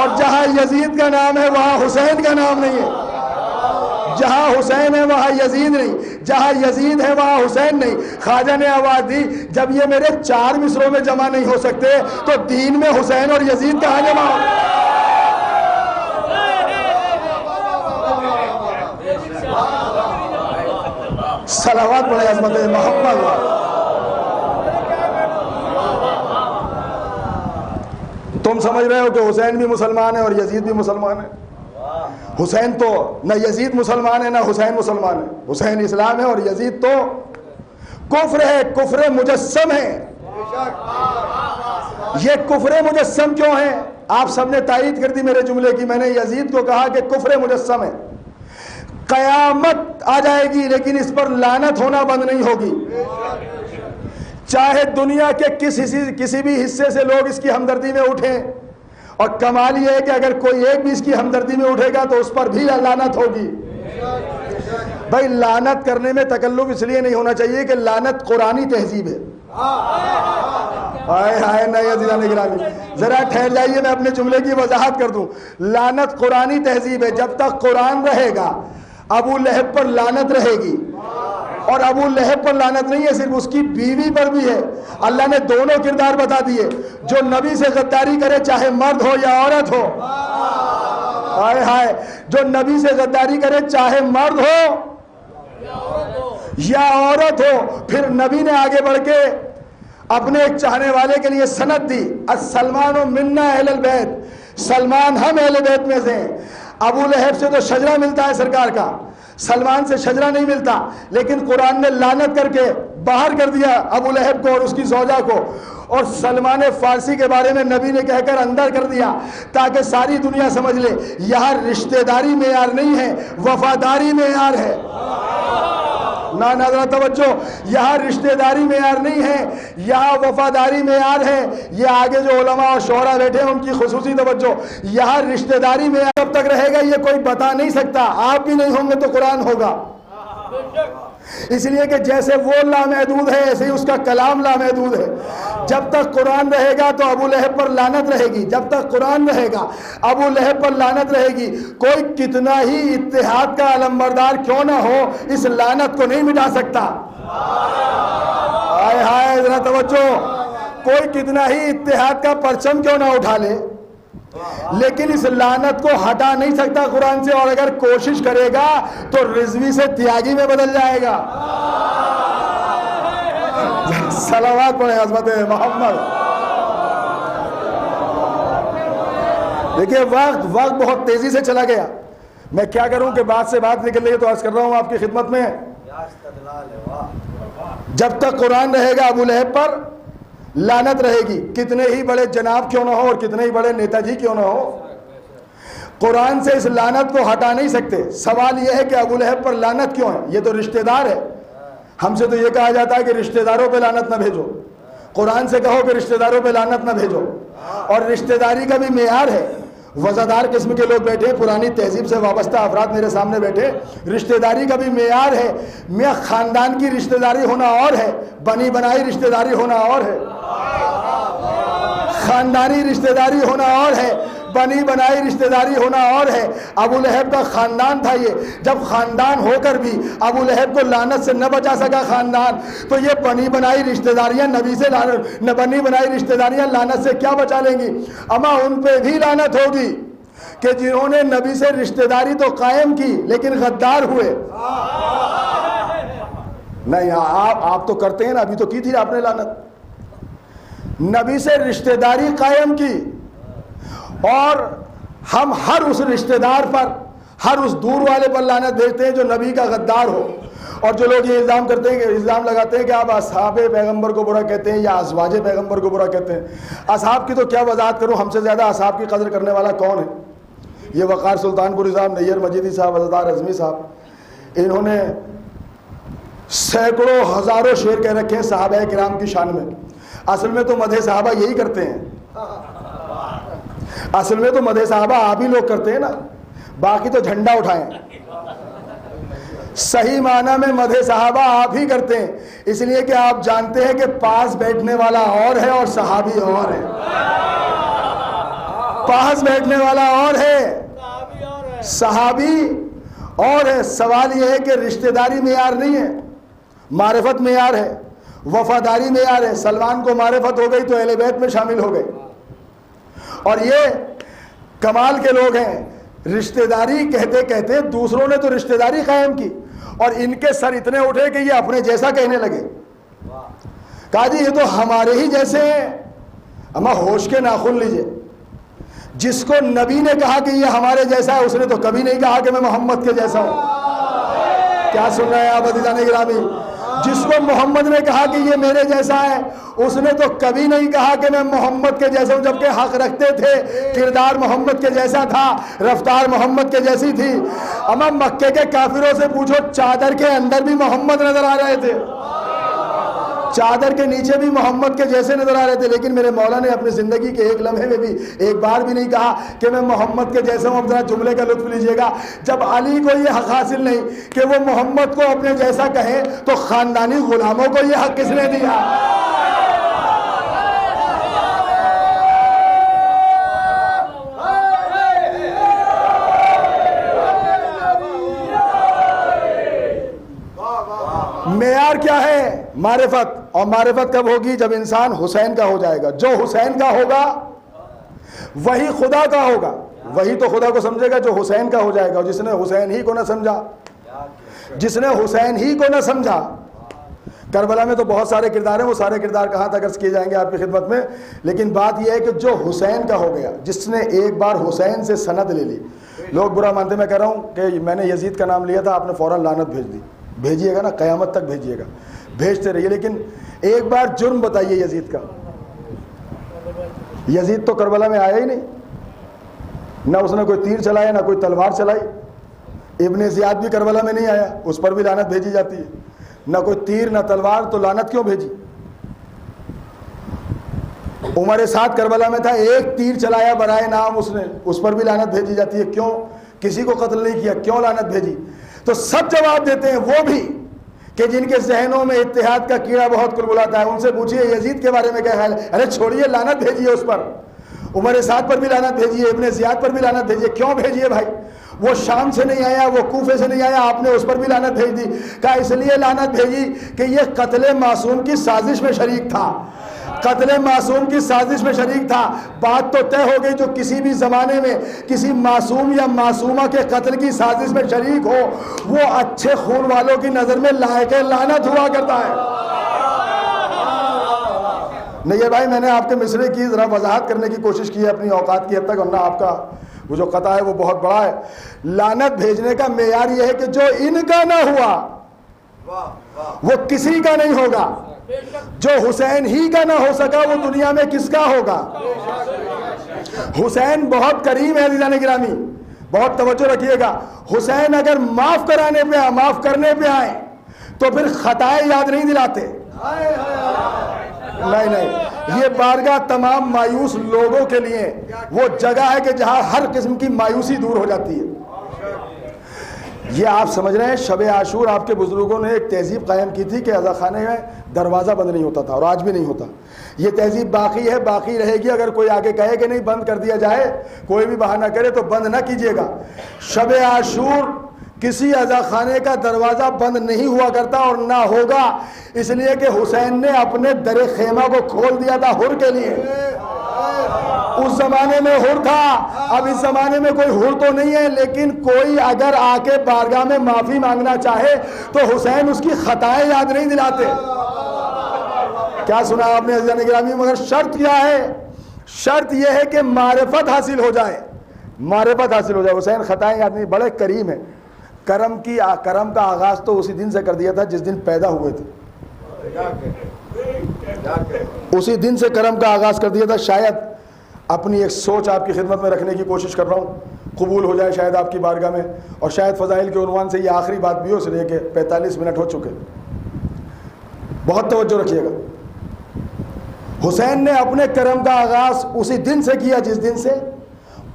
اور جہاں یزید کا نام ہے وہاں حسین کا نام نہیں ہے. جہاں حسین ہے وہاں یزید نہیں، جہاں یزید ہے وہاں حسین نہیں. خواجہ نے آواز دی جب یہ میرے 4 مصروں میں جمع نہیں ہو سکتے تو دین میں حسین اور یزید کہاں جمع ہو؟ صلوات پڑھے عظمت محمد. تم سمجھ رہے ہو کہ حسین بھی مسلمان ہے اور یزید بھی مسلمان ہے. حسین تو نہ یزید مسلمان ہے نہ حسین مسلمان ہے. حسین اسلام ہے اور یزید تو کفر ہے، کفر مجسم ہے. یہ کفر مجسم کیوں ہے؟ آپ سب نے تائید کر دی میرے جملے کی. میں نے یزید کو کہا کہ کفر مجسم ہے. قیامت آ جائے گی لیکن اس پر لعنت ہونا بند نہیں ہوگی. چاہے دنیا کے کسی بھی حصے سے لوگ اس کی ہمدردی میں اٹھیں، اور کمال یہ ہے کہ اگر کوئی ایک بھی اس کی ہمدردی میں اٹھے گا تو اس پر بھی لعنت ہوگی. بھائی لعنت کرنے میں تکلف اس لیے نہیں ہونا چاہیے کہ لعنت قرآنی تہذیب ہے. ہائے ہائے نئے عزیزان گرامی، ذرا ٹھہر جائیے میں اپنے جملے کی وضاحت کر دوں. لعنت قرآنی تہذیب ہے. جب تک قرآن رہے گا ابو لہب پر لعنت رہے گی. اور ابو لہب پر لعنت نہیں ہے، صرف اس کی بیوی پر بھی ہے. اللہ نے دونوں کردار بتا دیے. جو نبی سے غداری کرے چاہے مرد ہو یا عورت ہو، ہائے ہائے، جو نبی سے غداری کرے چاہے مرد ہو یا عورت ہو. پھر نبی نے آگے بڑھ کے اپنے ایک چاہنے والے کے لیے سند دی، السلمان منا اہل البیت، سلمان ہم اہل بیت میں سے ہیں. ابو لہب سے تو شجرہ ملتا ہے سرکار کا، سلمان سے شجرہ نہیں ملتا. لیکن قرآن نے لعنت کر کے باہر کر دیا ابو لہب کو اور اس کی زوجہ کو، اور سلمان فارسی کے بارے میں نبی نے کہہ کر اندر کر دیا تاکہ ساری دنیا سمجھ لے یہاں رشتہ داری معیار نہیں ہے، وفاداری معیار ہے. ذرا توجہ، یہاں رشتہ داری معیار نہیں ہے، یہاں وفاداری معیار ہے. یہ آگے جو علماء اور شعراء بیٹھے ہیں ان کی خصوصی توجہ. یہاں رشتہ داری معیار کب تک رہے گا یہ کوئی بتا نہیں سکتا. آپ بھی نہیں ہوں گے تو قرآن ہوگا. اس لیے کہ جیسے وہ لامحدود ہے ایسے ہی اس کا کلام لامحدود ہے. جب تک قرآن رہے گا تو ابو لہب پر لعنت رہے گی. جب تک قرآن رہے گا ابو لہب پر لعنت رہے گی. کوئی کتنا ہی اتحاد کا علمبردار کیوں نہ ہو اس لعنت کو نہیں مٹا سکتا. ہائے ہائے ذرا توجہ، کوئی کتنا ہی اتحاد کا پرچم کیوں نہ اٹھا لے لیکن اس لعنت کو ہٹا نہیں سکتا قرآن سے. اور اگر کوشش کرے گا تو رضوی سے تیاگی میں بدل جائے گا. صلوات پڑھیں عظمت محمد. دیکھیے وقت بہت تیزی سے چلا گیا. میں کیا کروں کہ بات سے بات نکل رہی ہے تو عرض کر رہا ہوں آپ کی خدمت میں. جب تک قرآن رہے گا ابو لہب پر لعنت رہے گی. کتنے ہی بڑے جناب کیوں نہ ہو اور کتنے ہی بڑے نیتا جی کیوں نہ ہو، قرآن سے اس لعنت کو ہٹا نہیں سکتے. سوال یہ ہے کہ ابو لہب پر لعنت کیوں ہے؟ یہ تو رشتہ دار ہے. ہم سے تو یہ کہا جاتا ہے کہ رشتہ داروں پہ لعنت نہ بھیجو. قرآن سے کہو کہ رشتہ داروں پہ لعنت نہ بھیجو. اور رشتہ داری کا بھی معیار ہے. وزادار قسم کے لوگ بیٹھے، پرانی تہذیب سے وابستہ افراد میرے سامنے بیٹھے. رشتہ داری کا بھی معیار ہے. میں خاندان کی رشتہ داری ہونا اور ہے، بنی بنائی رشتہ داری ہونا اور ہے. خاندانی رشتہ داری ہونا اور ہے، بنی بنائی رشتہ داری ہونا اور ہے. ابو لہب کا خاندان تھا یہ. جب خاندان ہو کر بھی ابو لہب کو لعنت سے نہ بچا سکا خاندان تو یہ بنی بنائی رشتہ داریاں نبی سے بنی بنائی رشتہ داریاں لعنت سے کیا بچا لیں گی؟ اما ان پہ بھی لعنت ہوگی کہ جنہوں نے نبی سے رشتہ داری تو قائم کی لیکن غدار ہوئے. نہیں آپ تو کرتے ہیں نا، ابھی تو کی تھی آپ نے لعنت. نبی سے رشتہ داری قائم کی اور ہم ہر اس رشتہ دار پر، ہر اس دور والے پر لعنت بھیجتے ہیں جو نبی کا غدار ہو. اور جو لوگ یہ الزام لگاتے ہیں کہ آپ اصحاب پیغمبر کو برا کہتے ہیں یا ازواج پیغمبر کو برا کہتے ہیں. اصحاب کی تو کیا وضاحت کروں، ہم سے زیادہ اصحاب کی قدر کرنے والا کون ہے؟ یہ وقار سلطان پوری صاحب، نیر مجیدی صاحب، عزدار اعظمی صاحب، انہوں نے سینکڑوں ہزاروں شعر کہہ رکھے ہیں صحابہ کرام کی شان میں. اصل میں تو مدح صحابہ یہی کرتے ہیں، اصل میں تو مدح صحابہ آپ ہی لوگ کرتے ہیں نا، باقی تو جھنڈا اٹھائیں۔ صحیح معنی میں مدح صحابہ آپ ہی کرتے ہیں، اس لیے کہ آپ جانتے ہیں کہ پاس بیٹھنے والا اور ہے اور صحابی اور ہے، پاس بیٹھنے والا اور ہے، صحابی اور ہے۔ سوال یہ ہے کہ رشتہ داری معیار نہیں ہے، معرفت معیار ہے، وفاداری معیار ہے۔ سلمان کو معرفت ہو گئی تو اہل بیت میں شامل ہو گئے، اور یہ کمال کے لوگ ہیں، رشتہ داری کہتے کہتے دوسروں نے تو رشتہ داری قائم کی اور ان کے سر اتنے اٹھے کہ یہ اپنے جیسا کہنے لگے، کہا جی یہ تو ہمارے ہی جیسے ہیں۔ اما ہوش کے ناخن لیجئے، جس کو نبی نے کہا کہ یہ ہمارے جیسا ہے، اس نے تو کبھی نہیں کہا کہ میں محمد کے جیسا ہوں۔ کیا سن رہے ہیں آپ عزیزان گرامی؟ جس کو محمد نے کہا کہ یہ میرے جیسا ہے، اس نے تو کبھی نہیں کہا کہ میں محمد کے جیسا ہوں، جبکہ حق رکھتے تھے، کردار محمد کے جیسا تھا، رفتار محمد کے جیسی تھی۔ اما مکے کے کافروں سے پوچھو، چادر کے اندر بھی محمد نظر آ رہے تھے، چادر کے نیچے بھی محمد کے جیسے نظر آ رہے تھے، لیکن میرے مولا نے اپنی زندگی کے ایک لمحے میں بھی ایک بار بھی نہیں کہا کہ میں محمد کے جیسا ہوں۔ اب ذرا جملے کا لطف لیجئے گا، جب علی کو یہ حق حاصل نہیں کہ وہ محمد کو اپنے جیسا کہیں، تو خاندانی غلاموں کو یہ حق کس نے دیا؟ معیار کیا ہے؟ معرفت۔ اور معرفت کب ہوگی؟ جب انسان حسین کا ہو جائے گا۔ جو حسین کا ہوگا وہی خدا کا ہوگا، وہی تو خدا کو سمجھے گا جو حسین کا ہو جائے گا۔ اور جس نے حسین ہی کو نہ سمجھا، جس نے حسین ہی کو نہ سمجھا، کربلا میں تو بہت سارے کردار ہیں، وہ سارے کردار کہاں تک عرض کیے جائیں گے آپ کی خدمت میں، لیکن بات یہ ہے کہ جو حسین کا ہو گیا، جس نے ایک بار حسین سے سند لے لی۔ لوگ برا مانتے، میں کہہ رہا ہوں کہ میں نے یزید کا نام لیا تھا، آپ نے فوراً لعنت بھیج دی، بھیجیے گا نا، قیامت تک بھیجیے گا، بھیجتے رہیے، لیکن ایک بار جرم بتائیے یزید کا۔ یزید تو کربلا میں آیا ہی نہیں، نہ اس نے کوئی تیر چلایا، نہ کوئی تلوار چلائی۔ ابن زیاد بھی کربلا میں نہیں آیا، اس پر بھی لعنت بھیجی جاتی ہے، نہ کوئی تیر نہ تلوار، تو لعنت کیوں بھیجی؟ عمر سعد کربلا میں تھا، ایک تیر چلایا برائے نام اس نے، اس پر بھی لعنت بھیجی جاتی ہے۔ کیوں؟ کسی کو قتل نہیں کیا، کیوں لعنت بھیجی؟ تو سب جواب دیتے ہیں، وہ بھی کہ جن کے ذہنوں میں اتحاد کا کیڑا بہت کلبلاتا ہے، ان سے پوچھئے یزید کے بارے میں کیا خیال ہے؟ ارے چھوڑیے، لعنت بھیجیے اس پر، عمر سعد پر بھی لعنت بھیجیے، ابن زیاد پر بھی لعنت بھیجیے۔ کیوں بھیجیے بھائی؟ وہ شام سے نہیں آیا، وہ کوفے سے نہیں آیا، آپ نے اس پر بھی لعنت بھیج دی۔ کہا اس لیے لعنت بھیجی کہ یہ قتل معصوم کی سازش میں شریک تھا، قتل معصوم کی سازش میں شریک تھا۔ بات تو طے ہو گئی، جو کسی بھی زمانے میں کسی معصوم یا معصومہ کے قتل کی سازش میں شریک ہو، وہ اچھے خون والوں کی نظر میں لائق لعنت ہوا کرتا ہے۔ نہیں بھائی، میں نے آپ کے مصرے کی ذرا وضاحت کرنے کی کوشش کی ہے اپنی اوقات کی حد تک، ورنہ آپ کا وہ جو قطع ہے وہ بہت بڑا ہے۔ لعنت بھیجنے کا معیار یہ ہے کہ جو ان کا نہ ہوا وہ کسی کا نہیں ہوگا، جو حسین ہی کا نہ ہو سکا وہ دنیا میں کس کا ہوگا؟ حسین بہت کریم ہے عزیزان گرامی، بہت توجہ رکھیے گا۔ حسین اگر معاف کرنے پہ آئے تو پھر خطائیں یاد نہیں دلاتے، نہیں، یہ بارگاہ تمام مایوس لوگوں کے لیے وہ جگہ ہے کہ جہاں ہر قسم کی مایوسی دور ہو جاتی ہے۔ یہ آپ سمجھ رہے ہیں، شب عاشور آپ کے بزرگوں نے ایک تہذیب قائم کی تھی کہ عزا خانے میں دروازہ بند نہیں ہوتا تھا، اور آج بھی نہیں ہوتا۔ یہ تہذیب باقی ہے، باقی رہے گی۔ اگر کوئی آگے کہے کہ نہیں بند کر دیا جائے، کوئی بھی بہانہ کرے، تو بند نہ کیجیے گا۔ شب عاشور کسی عزا خانے کا دروازہ بند نہیں ہوا کرتا اور نہ ہوگا، اس لیے کہ حسین نے اپنے در خیمہ کو کھول دیا تھا حر کے لیے۔ اس زمانے میں حر تھا، اب اس زمانے میں کوئی حر تو نہیں ہے، لیکن کوئی اگر آ کے بارگاہ میں معافی مانگنا چاہے تو حسین اس کی خطائیں یاد نہیں دلاتے۔ کیا سنا آپ نے عزیزان گرامی؟ مگر شرط کیا ہے؟ شرط یہ ہے کہ معرفت حاصل ہو جائے، معرفت حاصل ہو جائے۔ حسین خطائیں یاد نہیں، بڑے کریم ہیں۔ کرم کا آغاز تو اسی دن سے کر دیا تھا جس دن پیدا ہوئے تھے، اسی دن سے کرم کا آغاز کر دیا تھا۔ شاید اپنی ایک سوچ آپ کی خدمت میں رکھنے کی کوشش کر رہا ہوں، قبول ہو جائے شاید آپ کی بارگاہ میں، اور شاید فضائل کے عنوان سے یہ آخری بات بھی ہو، اس لیے کہ 45 منٹ ہو چکے۔ بہت توجہ رکھیے گا۔ حسین نے اپنے کرم کا آغاز اسی دن سے کیا جس دن سے،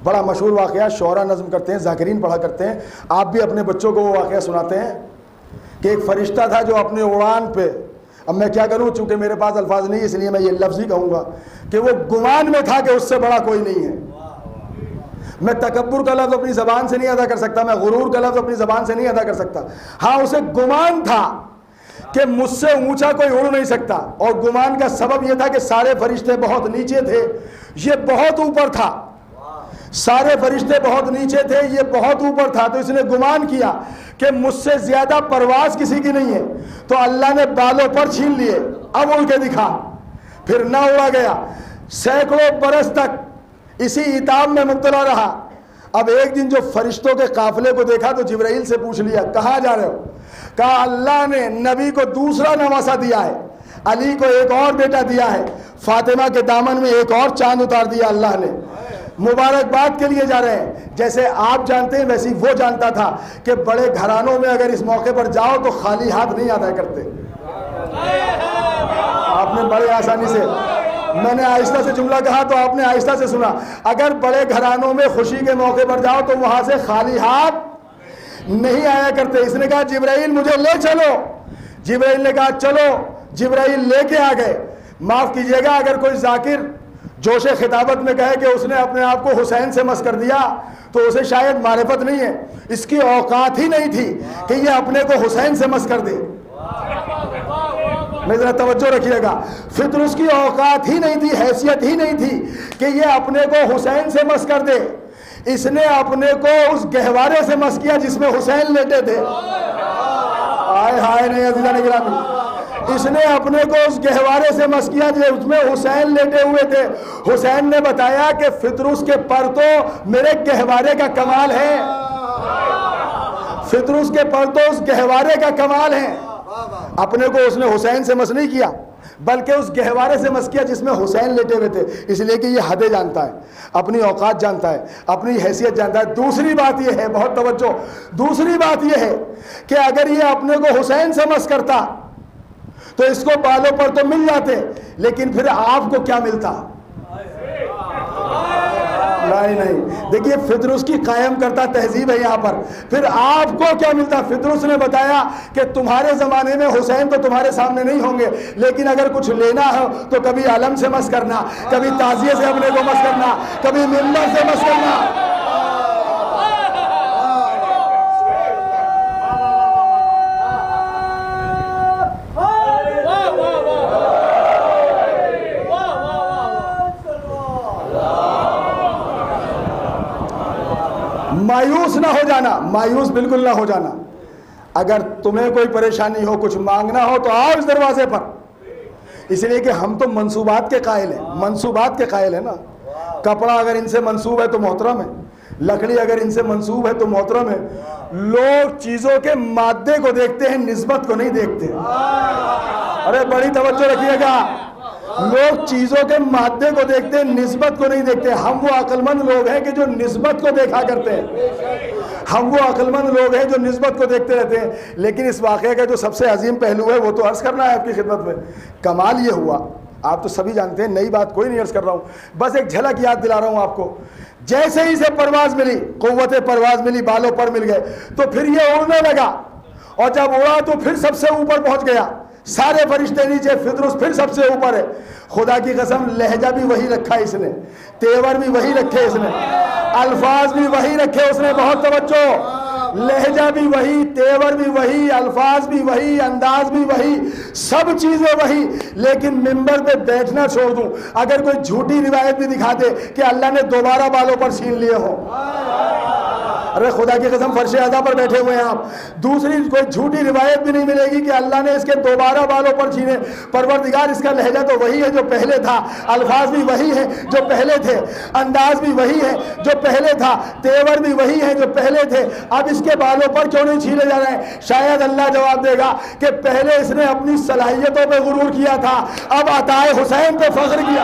بڑا مشہور واقعہ شعرا نظم کرتے ہیں، ذاکرین پڑھا کرتے ہیں، آپ بھی اپنے بچوں کو وہ واقعہ سناتے ہیں کہ ایک فرشتہ تھا جو اپنے اڑان پہ، اب میں کیا کروں چونکہ میرے پاس الفاظ نہیں اس لیے میں یہ لفظ ہی کہوں گا کہ وہ گمان میں تھا کہ اس سے بڑا کوئی نہیں ہے۔ میں تکبر کا لفظ اپنی زبان سے نہیں ادا کر سکتا، میں غرور کا لفظ اپنی زبان سے نہیں ادا کر سکتا، ہاں اسے گمان تھا کہ مجھ سے اونچا کوئی اڑ نہیں سکتا، اور گمان کا سبب یہ تھا کہ سارے فرشتے بہت نیچے تھے، یہ بہت اوپر تھا، سارے فرشتے بہت نیچے تھے، یہ بہت اوپر تھا، تو اس نے گمان کیا کہ مجھ سے زیادہ پرواز کسی کی نہیں ہے، تو اللہ نے بالوں پر چھین لیے، اب اڑ کے دکھا، پھر نہ اڑا گیا، سینکڑوں برس تک اسی عتاب میں مبتلا رہا۔ اب ایک دن جو فرشتوں کے قافلے کو دیکھا تو جبرائیل سے پوچھ لیا کہاں جا رہے ہو؟ کہا اللہ نے نبی کو دوسرا نواسا دیا ہے، علی کو ایک اور بیٹا دیا ہے، فاطمہ کے دامن میں ایک اور چاند اتار دیا اللہ نے، مبارکباد کے لیے جا رہے ہیں۔ جیسے آپ جانتے ہیں ویسے وہ جانتا تھا کہ بڑے گھرانوں میں اگر اس موقع پر جاؤ تو خالی ہاتھ نہیں آتا کرتے۔ آپ نے بڑے آسانی سے، میں نے آہستہ سے جملہ کہا تو آپ نے آہستہ سے سنا، اگر بڑے گھرانوں میں خوشی کے موقع پر جاؤ تو وہاں سے خالی ہاتھ نہیں آیا کرتے۔ اس نے کہا جبرائیل مجھے لے چلو، جبرائیل نے کہا چلو، جبرائیل لے کے آ گئے۔ معاف کیجئے گا اگر کوئی ذاکر جوش خطابت میں کہے کہ اس نے اپنے آپ کو حسین سے مس کر دیا تو اسے شاید معرفت نہیں ہے، اس کی اوقات ہی نہیں تھی کہ یہ اپنے کو حسین سے مس کر دے۔ میں ذرا توجہ رکھیے گا، فطرس کی اوقات ہی نہیں تھی، حیثیت ہی نہیں تھی کہ یہ اپنے کو حسین سے مس کر دے۔ اس نے اپنے کو اس گہوارے سے مس کیا جس میں حسین لیٹے تھے۔ آئے ہائے نہیں عزیزان گرامی، اس نے اپنے کو اس گہوارے سے مس کیا جس میں حسین لیٹے ہوئے تھے۔ حسین نے بتایا کہ فطرس کے پر تو میرے گہوارے کا کمال ہے، فطرس کے پر تو اس گہوارے کا کمال ہے۔ اپنے کو اس نے حسین سے مس نہیں کیا بلکہ اس گہوارے سے مس کیا جس میں حسین لیٹے ہوئے تھے، اس لیے کہ یہ حدیں جانتا ہے، اپنی اوقات جانتا ہے، اپنی حیثیت جانتا ہے۔ دوسری بات یہ ہے، بہت توجہ، دوسری بات یہ ہے کہ اگر یہ اپنے کو حسین سے مس کرتا تو اس کو بالوں پر تو مل جاتے، لیکن پھر آپ کو کیا ملتا؟ نہیں، دیکھیے فطرس کی قائم کرتا تہذیب ہے یہاں پر، پھر آپ کو کیا ملتا؟ فطرس نے بتایا کہ تمہارے زمانے میں حسین تو تمہارے سامنے نہیں ہوں گے، لیکن اگر کچھ لینا ہو تو کبھی علم سے مس کرنا، کبھی تعزیے سے اپنے کو مس کرنا، کبھی ممبر سے مس کرنا۔ مایوس نہ ہو جانا، مایوس بالکل نہ ہو جانا۔ اگر تمہیں کوئی پریشانی ہو، کچھ مانگنا ہو تو آؤ اس دروازے پر، اس لیے کہ ہم تو منصوبات کے قائل ہیں، منصوبات کے قائل ہیں نا۔ کپڑا اگر ان سے منصوب ہے تو محترم ہے، لکڑی اگر ان سے منصوب ہے تو محترم ہے۔ لوگ چیزوں کے مادے کو دیکھتے ہیں، نسبت کو نہیں دیکھتے۔ ارے بڑی توجہ رکھیے گا، لوگ چیزوں کے مادے کو دیکھتے ہیں، نسبت کو نہیں دیکھتے۔ ہم وہ عقل مند لوگ ہیں کہ جو نسبت کو دیکھا کرتے ہیں، ہم وہ عقل مند لوگ ہیں جو نسبت کو دیکھتے رہتے ہیں۔ لیکن اس واقعے کا جو سب سے عظیم پہلو ہے وہ تو عرض کرنا ہے آپ کی خدمت میں۔ کمال یہ ہوا، آپ تو سبھی جانتے ہیں، نئی بات کوئی نہیں عرض کر رہا ہوں، بس ایک جھلک یاد دلا رہا ہوں آپ کو۔ جیسے ہی سے پرواز ملی، قوت پرواز ملی، بالوں پر مل گئے، تو پھر یہ اڑنے لگا، اور جب اڑا تو پھر سب سے اوپر پہنچ گیا، سارے فرشتے نیچے، فطرس پھر سب سے اوپر ہے۔ خدا کی قسم لہجہ بھی وہی رکھا اس نے، تیور بھی وہی رکھے اس نے، الفاظ بھی وہی رکھے اس نے، بہت توجہ، لہجہ بھی وہی، تیور بھی وہی، الفاظ بھی وہی، انداز بھی وہی، سب چیزیں وہی۔ لیکن ممبر پہ بیٹھنا چھوڑ دوں، اگر کوئی جھوٹی روایت بھی دکھا دے کہ اللہ نے دوبارہ بالوں پر چھین لیے ہوں، ارے خدا کی قسم فرش اعضا پر بیٹھے ہوئے ہیں آپ، دوسری کوئی جھوٹی روایت بھی نہیں ملے گی کہ اللہ نے اس کے دوبارہ بالوں پر چھینے۔ پروردگار اس کا لہجہ تو وہی ہے جو پہلے تھا، الفاظ بھی وہی ہیں جو پہلے تھے، انداز بھی وہی ہے جو پہلے تھا، تیور بھی وہی ہے جو پہلے تھے۔ اب اس کے بالوں پر کیوں نہیں چھینے جا رہے ہیں؟ شاید اللہ جواب دے گا کہ پہلے اس نے اپنی صلاحیتوں پہ غرور کیا تھا، اب عطائے حسین پہ فخر کیا۔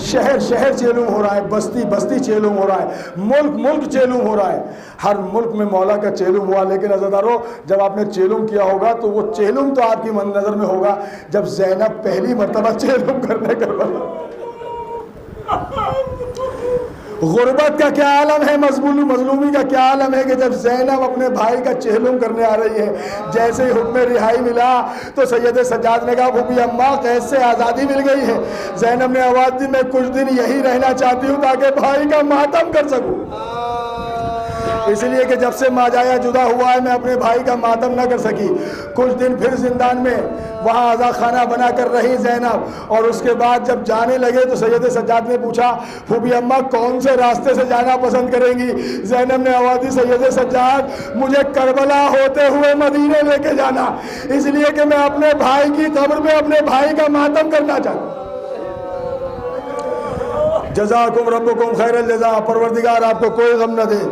شہر شہر چیلوم ہو رہا ہے، بستی بستی چیلوم ہو رہا ہے، ملک ملک چیلوم ہو رہا ہے، ہر ملک میں مولا کا چیلوم ہوا. لیکن عزیزانو جب آپ نے چیلوم کیا ہوگا تو وہ چیلوم تو آپ کی نظر میں ہوگا جب زینب پہلی مرتبہ چیلوم کرنے کربلا. غربت کا کیا عالم ہے، مظلومی کا کیا عالم ہے کہ جب زینب اپنے بھائی کا چہلم کرنے آ رہی ہے، جیسے ہی حکم رہائی ملا تو سید سجاد نے کہا پھوپھی اماں قید سے آزادی مل گئی ہے. زینب نے آواز دی میں کچھ دن یہی رہنا چاہتی ہوں تاکہ بھائی کا ماتم کر سکوں، اس لیے کہ جب سے ماجایا جدا ہوا ہے میں اپنے بھائی کا ماتم نہ کر سکی. کچھ دن پھر زندان میں وہاں عزا خانہ بنا کر رہی زینب، اور اس کے بعد جب جانے لگے تو سید سجاد نے پوچھا پھوپھی اماں کون سے راستے سے جانا پسند کریں گی؟ زینب نے آواز دی سید سجاد مجھے کربلا ہوتے ہوئے مدینے لے کے جانا، اس لیے کہ میں اپنے بھائی کی قبر میں اپنے بھائی کا ماتم کرنا چاہتا ہوں. جزاکم ربکم خیر الجزا، پروردگار آپ کو کوئی غم نہ دے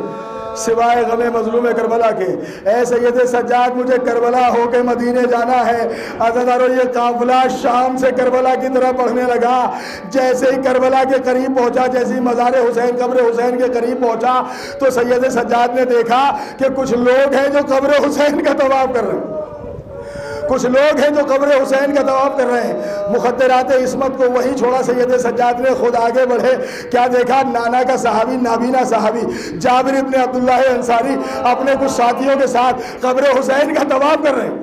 سوائے غم مظلوم کربلا کے. اے سید سجاد مجھے کربلا ہو کے مدینے جانا ہے. عزیزانو یہ قافلہ شام سے کربلا کی طرف بڑھنے لگا. جیسے ہی کربلا کے قریب پہنچا، جیسے ہی مزار حسین قبر حسین کے قریب پہنچا تو سید سجاد نے دیکھا کہ کچھ لوگ ہیں جو قبر حسین کا طواف کر رہے ہیں، کچھ لوگ ہیں جو قبر حسین کا طواف کر رہے ہیں. مخدرات عصمت کو وہیں چھوڑا سید سجاد نے، خود آگے بڑھے. کیا دیکھا؟ نانا کا صحابی، نابینا صحابی جابر ابن عبداللہ انصاری اپنے کچھ ساتھیوں کے ساتھ قبر حسین کا طواف کر رہے ہیں.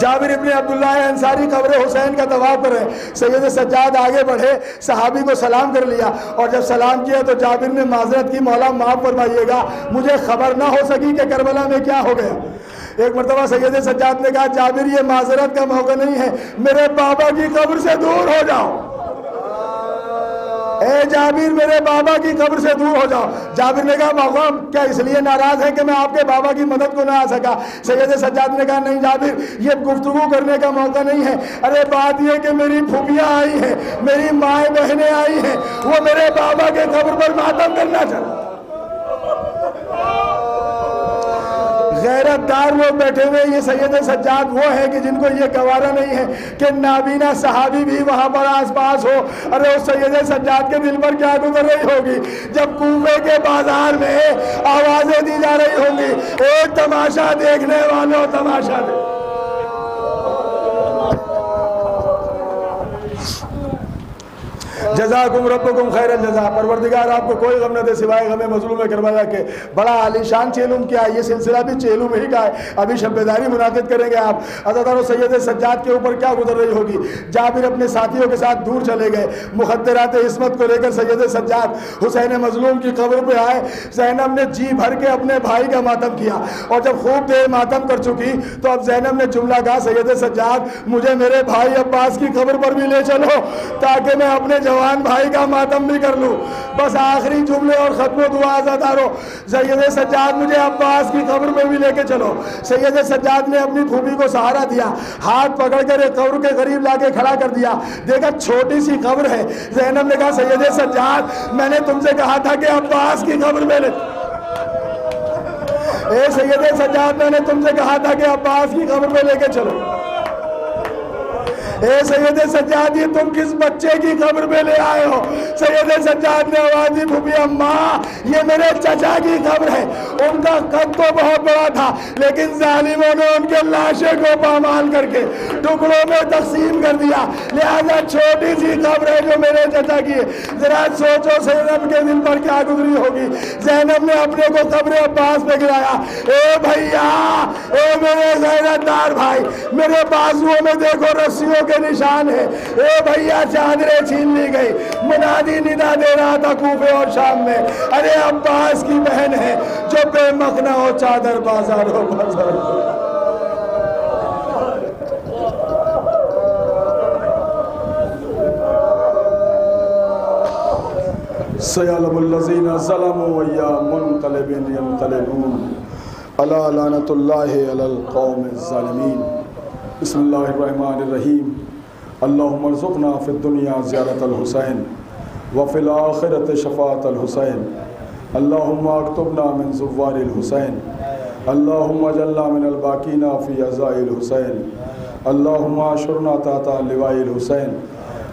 جابر ابن عبداللہ انصاری قبر حسین کا طواف کر رہے ہیں. سید سجاد آگے بڑھے، صحابی کو سلام کر لیا، اور جب سلام کیا تو جابر نے معذرت کی مولا معاف فرمائیے گا مجھے خبر نہ ہو سکی کہ کربلا میں کیا ہو گیا. ایک مرتبہ سید سجاد نے کہا جابر یہ معذرت کا موقع نہیں ہے، میرے بابا کی قبر سے دور ہو جاؤ. اے جابر میرے بابا کی قبر سے دور ہو جاؤ. جابر نے کہا موقع کیا اس لیے ناراض ہے کہ میں آپ کے بابا کی مدد کو نہ آ سکا؟ سید سجاد نے کہا نہیں جابر یہ گفتگو کرنے کا موقع نہیں ہے. ارے بات یہ کہ میری پھوپھیاں آئی ہیں، میری مائیں بہنیں آئی ہیں، وہ میرے بابا کے قبر پر ماتم کرنا چاہتے. غیرت دار لوگ بیٹھے ہوئے، یہ سید سجاد وہ ہیں کہ جن کو یہ گوارا نہیں ہے کہ نابینا صحابی بھی وہاں پر آس پاس ہو. ارے اس سید سجاد کے دل پر کیا گزر رہی ہوگی جب کوفے کے بازار میں آوازیں دی جا رہی ہوں گی ایک تماشا دیکھنے والوں تماشا دیکھ. جزاکم ربکم خیر الجزا، پروردگار آپ کو کوئی غم نہ دے سوائے غم مظلوم کربلا کے. بڑا عالیشان چیلوم کیا ہے، یہ سلسلہ بھی چیلوم ہی کا ہے. ابھی شب بیداری منعقد کریں گے آپ. عزیزانو سید سجاد کے اوپر کیا گزر رہی ہوگی. جابر اپنے ساتھیوں کے ساتھ دور چلے گئے. مخدرات عصمت کو لے کر سید سجاد حسین مظلوم کی قبر پہ آئے. زینب نے جی بھر کے اپنے بھائی کا ماتم کیا، اور جب خوب دیر ماتم کر چکی تو اب زینب نے جملہ کہا سید سجاد مجھے میرے بھائی عباس کی قبر پر بھی لے چلو تاکہ میں اپنے جوان بھائی کا ماتم بھی کر لوں. بس آخری جملے اور ختم و دعا عزادارو. سید سجاد مجھے عباس کی قبر میں بھی لے کے چلو. سید سجاد نے اپنی پھوپھی کو سہارا دیا، ہاتھ پکڑ کر ایک قبر کے قریب لا کے کھڑا کر دیا. دیکھا چھوٹی سی قبر ہے. زینب نے کہا سید سجاد میں نے تم سے کہا تھا کہ عباس کی قبر میں لے. اے سید سجاد میں نے تم سے کہا تھا کہ عباس کی قبر میں لے کے چلو. اے سید سجاد یہ تم کس بچے کی قبر پہ لے آئے ہو؟ سید سجاد نے آواز دی پھوپھی اماں یہ میرے چچا کی قبر ہے. ان کا قد تو بہت بڑا تھا لیکن ظالموں نے ان کے لاشے کو پامال کر کے ٹکڑوں میں تقسیم کر دیا، لہذا چھوٹی سی قبر ہے جو میرے چچا کی ہے. ذرا سوچو زینب کے دل پر کیا گزری ہوگی. زینب نے اپنے کو قبر عباس پہ گرایا. اے بھیا، اے میرے غیرت دار بھائی، میرے بازوؤں میں دیکھو رسیوں کے نشان ہے. اے بھیا چادریں چھین لی گئی. منادی ندا دے رہا تھا کوفے اور شام میں، ارے عباس کی بہن ہے جو بے مخنہ ہو چادر بازار ہو بازار ہو. سيعلم الذين ظلموا وَيَا منقلب ينقلبون ألا لعنة الله على القوم الظالمين. بسم الله الرحمن الرحيم. اللهم ارزقنا في الدنيا زيارة الحسين وفي الآخرة شفاعة الحسين. اللهم اكتبنا من زوار الحسين. اللهم اجعلنا من الباقين في عزاء الحسين. اللهم اشرنا تحت لواء الحسين.